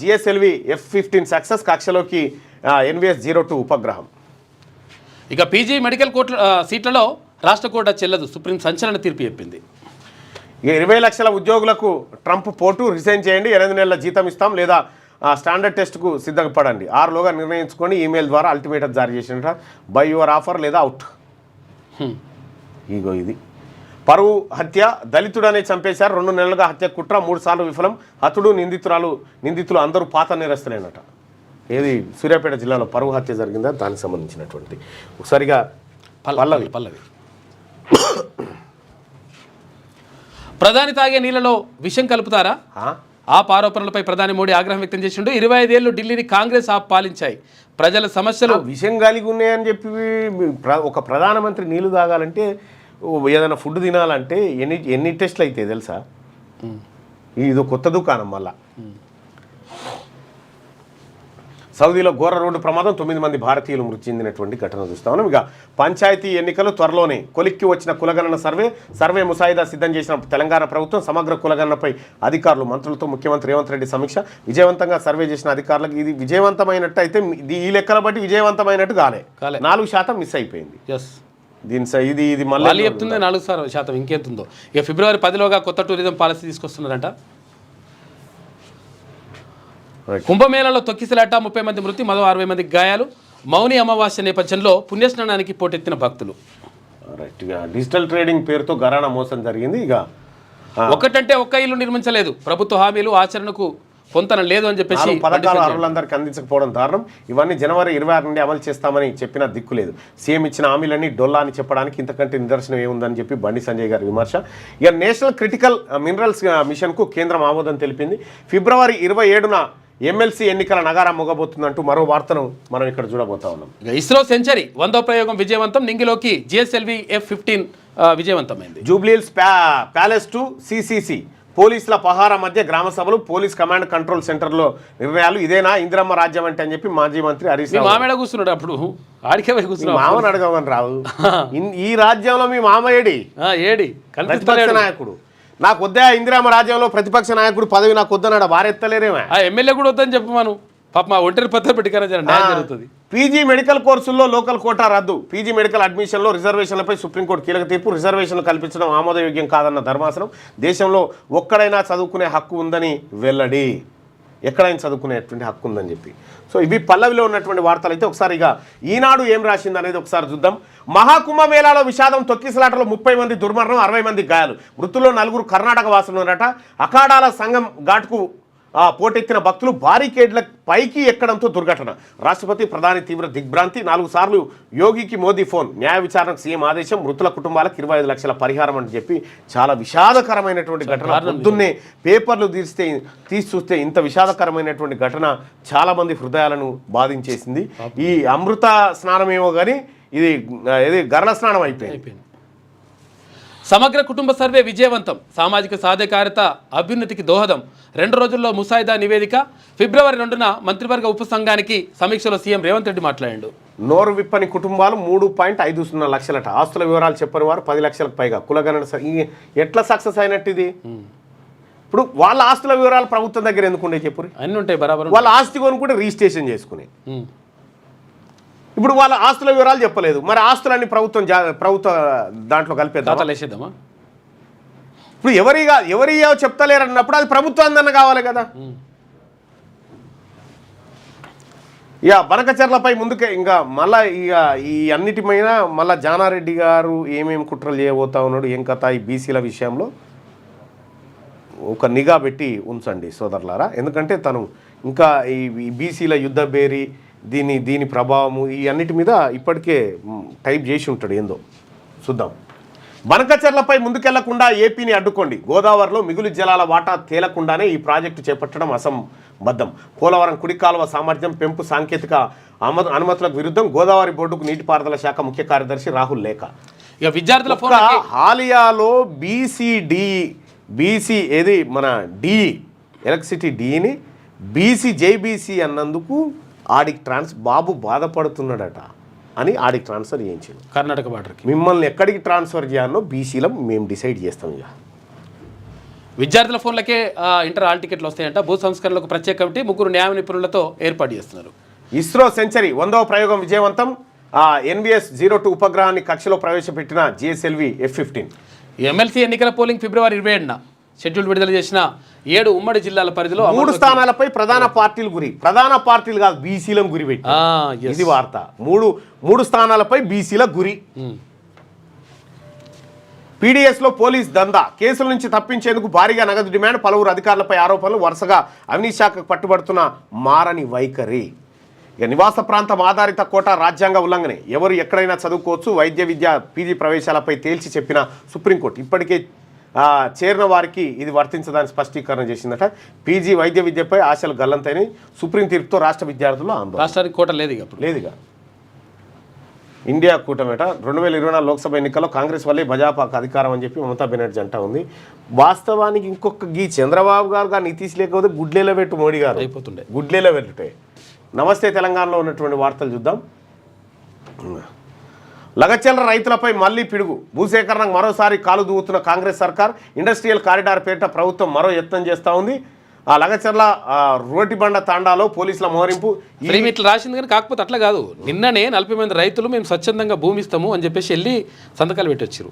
GSLV F-15 success, కక్షలోకి NVS-02 ఉపగ్రహం. ఇక పీజీ మెడికల్ సీట్లలో రాష్ట్ర కోట చెల్లదు, సుప్రీం సంచలన తీర్పు చెప్పింది. ఇక 20 లక్షల ఉద్యోగులకు ట్రంప్ పోటు, రిజైన్ చేయండి, 8 నెలల జీతం ఇస్తాం లేదా స్టాండర్డ్ టెస్ట్కు సిద్ధపడండి, 6లోగా నిర్ణయించుకొని ఈమెయిల్ ద్వారా అల్టిమేటం జారీ చేసినట. బై యువర్ ఆఫర్ లేదా అవుట్. ఇగో ఇది పరువు హత్య, దళితుడనే చంపేశారు, 2 నెలలుగా హత్య కుట్ర, 3 సార్లు విఫలం, హతుడు నిందితులు అందరూ పాత నేరస్తులేనట. ఏది సూర్యాపేట జిల్లాలో పరువు హత్య జరిగిందా, దానికి సంబంధించినటువంటి ఒకసారిగా పల్లవి. ప్రధాని తాగే నీళ్లలో విషం కలుపుతారా? ఆరోపణలపై ప్రధాని మోడీ ఆగ్రహం వ్యక్తం చేసిండు. 25 ఏళ్లు ఢిల్లీని కాంగ్రెస్ పాలించాయి, ప్రజల సమస్యలు విషం కలిగి ఉన్నాయని చెప్పి ఒక ప్రధానమంత్రి నీళ్లు తాగాలంటే, ఏదైనా ఫుడ్ తినాలంటే ఎన్ని టెస్ట్లు అవుతాయి తెలుసా? ఇది కొత్త దుకాణం. మళ్ళా సౌదీలో ఘోర రోడ్డు ప్రమాదం, 9 మంది భారతీయులు మృతి చెందినటువంటి ఘటన చూస్తా ఉన్నాం. ఇక పంచాయతీ ఎన్నికలు త్వరలోనే, కొలిక్కి వచ్చిన కులగణన సర్వే ముసాయిదా సిద్ధం చేసిన తెలంగాణ ప్రభుత్వం. సమగ్ర కులగణనపై అధికారులు మంత్రులతో ముఖ్యమంత్రి రేవంత్ రెడ్డి సమీక్ష. విజయవంతంగా సర్వే చేసిన అధికారులకు ఇది విజయవంతమైనట్టు అయితే, ఈ లెక్కల బట్టి విజయవంతమైనట్టు కాలే, 4% మిస్ అయిపోయింది. ఇది మళ్ళీ చెప్తుంది 4% ఇంకెంతుందో. ఇక ఫిబ్రవరి 10లోగా కొత్త టూరిజం పాలసీ తీసుకొస్తున్నారంట. కుంభమేళలో తొక్కిసలాట, 30 మంది మృతి, మరో 60 మందికి గాయాలు. మౌని అమావాస్య నేపథ్యంలో పుణ్యస్నానానికి పోటెత్తిన భక్తులు. డిజిటల్ ట్రేడింగ్ పేరుతో గరాణా మోసం జరిగింది. ఇక ఒకటంటే ఒక్క ఇల్లు నిర్మించలేదు, ప్రభుత్వ హామీలు ఆచరణకు పొంతన లేదు అని చెప్పేసి పథకాలు అర్హులందరికీ అందించకపోవడం దారుణం. ఇవన్నీ జనవరి 26 నుండి అమలు చేస్తామని చెప్పిన దిక్కులేదు. సీఎం ఇచ్చిన హామీలన్నీ డొల్లా అని చెప్పడానికి ఇంతకంటే నిదర్శనం ఏముందని చెప్పి బండి సంజయ్ గారి విమర్శ. ఇక నేషనల్ క్రిటికల్ మినరల్స్ మిషన్కు కేంద్రం ఆమోదం తెలిపింది. ఫిబ్రవరి 27న MLC ఎన్నికల నగారా మొగబోతుందంటూ మరో వార్తను మనం ఇక్కడ చూడబోతా ఉన్నాం. ఇస్రో సెంచరీ 100వ ప్రయోగం విజయవంతం, నింగిలోకి GSLV F-15 విజయవంతమైంది. జూబ్లీహిల్స్ ప్యాలెస్ టు CCC, పోలీసుల పహారా మధ్య గ్రామ సభలు, పోలీస్ కమాండ్ కంట్రోల్ సెంటర్లో నిర్ణయాలు. ఇదేనా ఇందిరమ్మ రాజ్యం అంటే అని చెప్పి మాజీ మంత్రి హరీష్ రావు మామేడ కూర్చున్నాడు. అప్పుడు ఆడికే కూర్చున్నాడు, మామని అడగమని రావు. ఈ రాజ్యంలో మీ మామ ఏడి నాయకుడు? నాకు వద్దా ఇందిరామ రాజ్యంలో ప్రతిపక్ష నాయకుడు పదవి నాకు వద్దన్నాడు, వారెత్తలేరేమే. ఎమ్మెల్యే కూడా వద్దని చెప్పమను, పాప మా ఒంటరి పత్ర పెట్టుకనే జరుగుతుంది. పీజీ మెడికల్ కోర్సుల్లో లోకల్ కోటా రద్దు, పీజీ మెడికల్ అడ్మిషన్లో రిజర్వేషన్లపై సుప్రీంకోర్టు కీలక తీర్పు. రిజర్వేషన్లు కల్పించడం ఆమోదయోగ్యం కాదన్న ధర్మాసనం. దేశంలో ఒక్కడైనా చదువుకునే హక్కు ఉందని వెల్లడి, ఎక్కడైనా చదువుకునేటువంటి హక్కు ఉందని చెప్పి. సో ఇవి పల్లవిలో ఉన్నటువంటి వార్తలు. అయితే ఒకసారి ఇక ఈనాడు ఏం రాసింది అనేది ఒకసారి చూద్దాం. మహాకుంభమేళాలో విషాదం, తొక్కిసలాటలో 30 మంది దుర్మరణం, 60 మంది గాయాలు, మృతుల్లో 4 కర్ణాటక వాసులు ఉన్నారట. అఖాడాల సంఘం ఘాట్కు పోటెత్తిన భక్తులు, బారికేడ్ల పైకి ఎక్కడంతో దుర్ఘటన. రాష్ట్రపతి ప్రధాని తీవ్ర దిగ్భ్రాంతి, 4 సార్లు యోగికి మోదీ ఫోన్, న్యాయ విచారణకు సీఎం ఆదేశం, మృతుల కుటుంబాలకు 25 లక్షల పరిహారం అని చెప్పి చాలా విషాదకరమైనటువంటి ఘటన. పొద్దున్నే పేపర్లు తీసి చూస్తే ఇంత విషాదకరమైనటువంటి ఘటన చాలా మంది హృదయాలను బాధించేసింది. ఈ అమృత స్నానమేమో కానీ ఇది గరళ స్నానం అయిపోయింది. సమగ్ర కుటుంబ సర్వే విజయవంతం, సామాజిక సాధికారత అభ్యున్నతికి దోహదం. 2 రోజుల్లో ముసాయిదా నివేదిక. ఫిబ్రవరి 2న మంత్రివర్గ ఉపసంఘానికి సమీక్షలో సీఎం రేవంత్ రెడ్డి మాట్లాడాడు. నోరు విప్పని కుటుంబాలు 3.50 లక్షలట. ఆస్తుల వివరాలు చెప్పని వారు 10 లక్షలకు పైగా. కులగణన ఎట్లా సక్సెస్ అయినట్టు ఇది? ఇప్పుడు వాళ్ళ ఆస్తుల వివరాలు ప్రభుత్వం దగ్గర ఎందుకుండే చెప్పురు? అన్నీ ఉంటాయి బరాబర్. వాళ్ళ ఆస్తి కొనుక్కుంటే రిజిస్ట్రేషన్ చేసుకుని, ఇప్పుడు వాళ్ళ ఆస్తుల వివరాలు చెప్పలేదు, మరి ఆస్తులన్నీ ప్రభుత్వ దాంట్లో కలిపేద్దామా? ఇప్పుడు ఎవరియో చెప్తలేరు అన్నప్పుడు అది ప్రభుత్వం కావాలి కదా. ఇక బనకచర్లపై ముందుకే ఇంకా మళ్ళీ ఇక ఈ అన్నిటిపైన మళ్ళీ జానారెడ్డి గారు ఏమేమి కుట్రలు చేయబోతా ఉన్నాడు, ఏం కథ ఈ బీసీల విషయంలో ఒక నిఘా పెట్టి ఉంచండి సోదరులారా. ఎందుకంటే తను ఇంకా ఈ బీసీల యుద్ధ బేరీ, దీని ప్రభావము ఈ అన్నిటి మీద ఇప్పటికే టైప్ చేసి ఉంటాడు, ఏందో చూద్దాం. బనకచెర్లపై ముందుకెళ్లకుండా ఏపీని అడ్డుకోండి. గోదావరిలో మిగులు జలాల వాటా తేలకుండానే ఈ ప్రాజెక్టు చేపట్టడం అసంబద్ధం. పోలవరం కుడి కాలువ సామర్థ్యం పెంపు సాంకేతిక అనుమతులకు విరుద్ధం. గోదావరి బోర్డుకు నీటిపారుదల శాఖ ముఖ్య కార్యదర్శి రాహుల్ లేఖ. ఇక విద్యార్థుల హాలియాలో బీసీ ఏది మన డిఈ ఎలక్ట్రిసిటీ డిఈని జేబీసీ అన్నందుకు ఆడికి బాబు బాధపడుతున్నాడట అని ఆడికి ట్రాన్స్ఫర్ చేయించాడు కర్ణాటక బార్డర్కి. మిమ్మల్ని ఎక్కడికి ట్రాన్స్ఫర్ చేయాలో బీసీలో మేము డిసైడ్ చేస్తాం. ఇక విద్యార్థుల ఫోన్లకే ఇంటర్ హాల్ టికెట్లు వస్తాయంట. భూ సంస్కరణలకు ప్రత్యేక కమిటీ 3 న్యాయ నిపుణులతో ఏర్పాటు చేస్తున్నారు. ఇస్రో సెంచరీ 100వ ప్రయోగం విజయవంతం. NVS-02 ఉపగ్రహాన్ని కక్షలో ప్రవేశపెట్టిన GSLV F-15. ఎమ్మెల్సీ ఎన్నికల పోలింగ్ ఫిబ్రవరి 27న షెడ్యూల్ విడుదల చేసిన 7 ఉమ్మడి జిల్లాల పరిధిలో 3 స్థానాలపై ప్రధాన పార్టీలు కాదు బీసీలను గురి పెట్టి ఇది వార్త. 3 స్థానాలపై బీసీల గురి. PDSలో పోలీస్ దందా. కేసుల నుంచి తప్పించేందుకు భారీగా నగదు డిమాండ్. పలువురు అధికారులపై ఆరోపణలు. వరుసగా అవినీతి శాఖకు పట్టుబడుతున్న మారని వైఖరి. ఇక నివాస ప్రాంతం ఆధారిత కోటా రాజ్యాంగ ఉల్లంఘనే. ఎవరు ఎక్కడైనా చదువుకోవచ్చు. వైద్య విద్య PG ప్రవేశాలపై తేల్చి చెప్పిన సుప్రీంకోర్టు ఇప్పటికే చేరిన వారికి ఇది వర్తించదని స్పష్టీకరణ చేసిందట. PG వైద్య విద్యపై ఆశలు గల్లంతైన సుప్రీం తీర్పుతో రాష్ట్ర విద్యార్థులు ఆందోళన. రాష్ట్రానికి కోట లేదుగా. ఇండియా కూటమిట 2024 లోక్సభ ఎన్నికల్లో కాంగ్రెస్ వల్లే భాజపాకు అధికారం అని చెప్పి మమతా బెనర్జీ అంటా ఉంది. వాస్తవానికి ఇంకొక చంద్రబాబు గారు నితీష్ లేకపోతే గుడ్లేలో పెట్టు మోడీ గారు అయిపోతుండే. గుడ్లేలో పెట్టుటే. నమస్తే తెలంగాణలో ఉన్నటువంటి వార్తలు చూద్దాం. లగచర్ల రైతులపై మళ్లీ పిడుగు. భూసేకరణకు మరోసారి కాలు దూవుతున్న కాంగ్రెస్ సర్కార్. ఇండస్ట్రియల్ కారిడార్ పేరిట ప్రభుత్వం మరో యత్నం చేస్తూ ఉంది. ఆ లగచర్ల రోటిబండ తాండాలో పోలీసుల మోహరింపు. ఇట్లా రాసింది కానీ కాకపోతే అట్లా కాదు. నిన్ననే 40 మంది రైతులు మేము స్వచ్ఛందంగా భూమి ఇస్తాము అని చెప్పేసి వెళ్ళి సంతకాలు పెట్టొచ్చారు.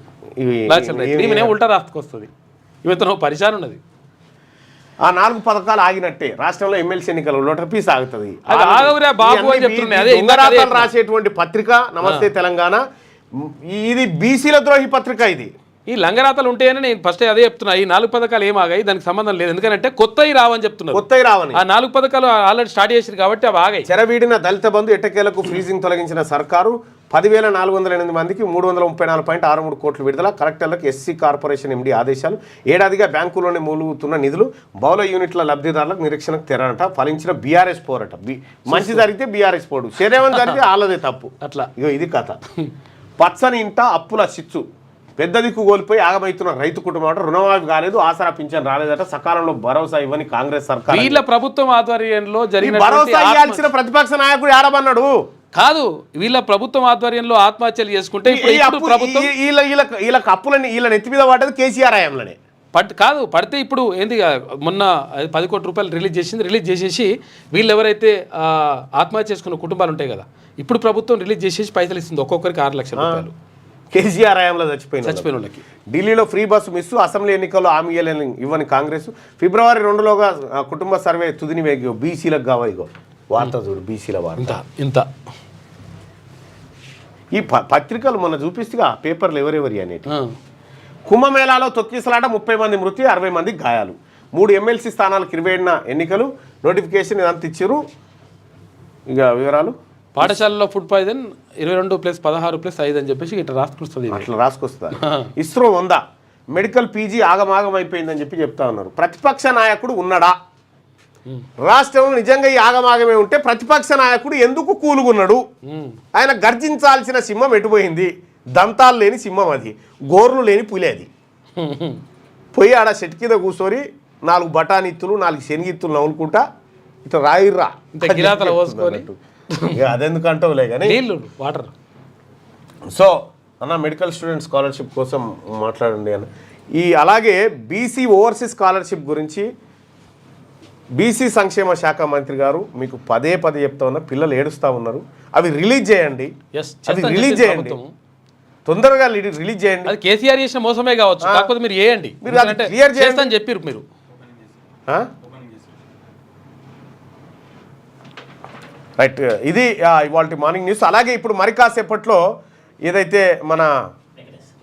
ఉల్టా రాసుకొస్తుంది. ఇవతను పరిశాన్ ఉన్నది. ఆ 4 పథకాలు ఆగినట్టే. రాష్ట్రంలో ఎమ్మెల్సీ ఎన్నికలు లోటపీస్ ఆగుతుంది. రాసేటువంటి పత్రిక నమస్తే తెలంగాణ. ఇది బీసీల ద్రోహి పత్రిక. ఇది ఈ లంగరాతలు ఉంటాయని నేను ఫస్ట్ అదే చెప్తున్నా. ఈ 4 పథకాలు ఏమాగాయి దానికి సంబంధం లేదు. ఎందుకంటే కొత్తవి రావని చెప్తున్నారు. కొత్తవి రావని ఆ 4 పథకాలు ఆల్రెడీ స్టార్ట్ చేసారు కాబట్టి అవి ఆగాయి. చెరవీడిన దళిత బంధు ఎట్టకేలకు ఫ్రీజింగ్ తొలగించిన సర్కారు. 10,408 మందికి 334.63 కోట్లు విడుదల. కలెక్టర్లకు SC కార్పొరేషన్ MD ఆదేశాలు. ఏడాదిగా బ్యాంకులోనే మూలుగుతున్న నిధులు. బహుళ యూనిట్ల లబ్ధిదారులకు నిరీక్షణకు తెరనట. ఫలించిన BRS పోరట. మంచి జరిగితే BRS పోడు, శరీరం జరిగితే వాళ్ళదే తప్పు. అట్లా ఇగో ఇది కథ. పచ్చని ఇంట అప్పుల చిచ్చు. పెద్ద దిక్కు కోల్పోయి ఆగమవుతున్న రైతు కుటుంబం. రుణమాఫీ కాలేదు, ఆసరా పింఛన్ రాలేదట. సకాలంలో భరోసా ఇవ్వని కాంగ్రెస్ సర్కార్. వీళ్ళ ప్రభుత్వం ఆధ్వర్యంలో జరిగిన భరోసా ఇవ్వాల్సిన ప్రతిపక్ష నాయకుడు ఆడమన్నాడు కాదు. వీళ్ళ ప్రభుత్వం ఆధ్వర్యంలో ఆత్మహత్యలు చేసుకుంటే వీళ్ళకి అప్పులని వీళ్ళ నెత్తి మీద పడ్డది కేసీఆర్ హయాంలోనే. పడితే ఇప్పుడు ఏంది మొన్న 10 కోట్ల రూపాయలు రిలీజ్ చేసేసి వీళ్ళు ఎవరైతే ఆత్మహత్య చేసుకున్న కుటుంబాలు ఉంటాయి కదా, ఇప్పుడు ప్రభుత్వం రిలీజ్ చేసేసి పైసలు ఇస్తుంది. ఒక్కొక్కరికి 6 లక్షల రూపాయలు. కేసీఆర్ హయాంలో చచ్చిపోయిన వాళ్ళకి. ఢిల్లీలో ఫ్రీ బస్సు మిస్సు. అసెంబ్లీ ఎన్నికల్లో హామీ ఇవ్వని కాంగ్రెస్. ఫిబ్రవరి 2లోగా కుటుంబ సర్వే తుదిని వేగి. బీసీలకు కావాలి. ఇగో వార్త చూడు, బీసీల వార్త ఇంత. ఈ పత్రికలు మొన్న చూపిస్తుగా పేపర్లు ఎవరెవరి అనేటి. కుంభమేళాలో తొక్కిసలాట. 30 మంది మృతి, 60 మందికి గాయాలు. 3 ఎమ్మెల్సీ స్థానాలకు 27న ఎన్నికలు. నోటిఫికేషన్ ఇదంతా ఇచ్చారు. ఇక వివరాలు. పాఠశాలలో ఫుడ్ పాయిజన్ 22+16+5 అని చెప్పేసి ఇట్లా రాసుకొస్తుంది. అట్లా రాసుకొస్తుంది. ఇస్రో 100 మెడికల్ PG ఆగమాగం అయిపోయిందని చెప్పి చెప్తా ఉన్నారు. ప్రతిపక్ష నాయకుడు ఉన్నాడా? రాష్ట్రంలో నిజంగా ఈ ఆగమాగమే ఉంటే ప్రతిపక్ష నాయకుడు ఎందుకు కూలుగున్నాడు? ఆయన గర్జించాల్సిన సింహం ఎటుపోయింది? దంతాలు లేని సింహం అది, గోర్లు లేని పులి అది. పోయి ఆడ చెట్టు కింద కూర్చొని 4 బఠానీత్తులు 4 శనగిత్తులు నవ్వుకుంటా ఇట్లా రాయిర్రా అదెందుకంటావులే కానీ వాటర్. సో అన్న మెడికల్ స్టూడెంట్ స్కాలర్షిప్ కోసం మాట్లాడండి అన్న. అలాగే బీసీ ఓవర్సీస్ స్కాలర్షిప్ గురించి బీసీ సంక్షేమ శాఖ మంత్రి గారు మీకు పదే చెప్తా ఉన్నారు. పిల్లలు ఏడుస్తూ ఉన్నారు. అవి రిలీజ్ చేయండి. తొందరగా రిలీజ్ చేయండి. అది కేసీఆర్ చేసిన మోసమే కావచ్చు, కాకపోతే మీరు చేయండి. మీరు అది క్లియర్ చేస్తారని చెప్పారు మీరు. రైట్, ఇది ఇవాళ మార్నింగ్ న్యూస్. అలాగే ఇప్పుడు మరి కాసేపట్లో ఏదైతే మన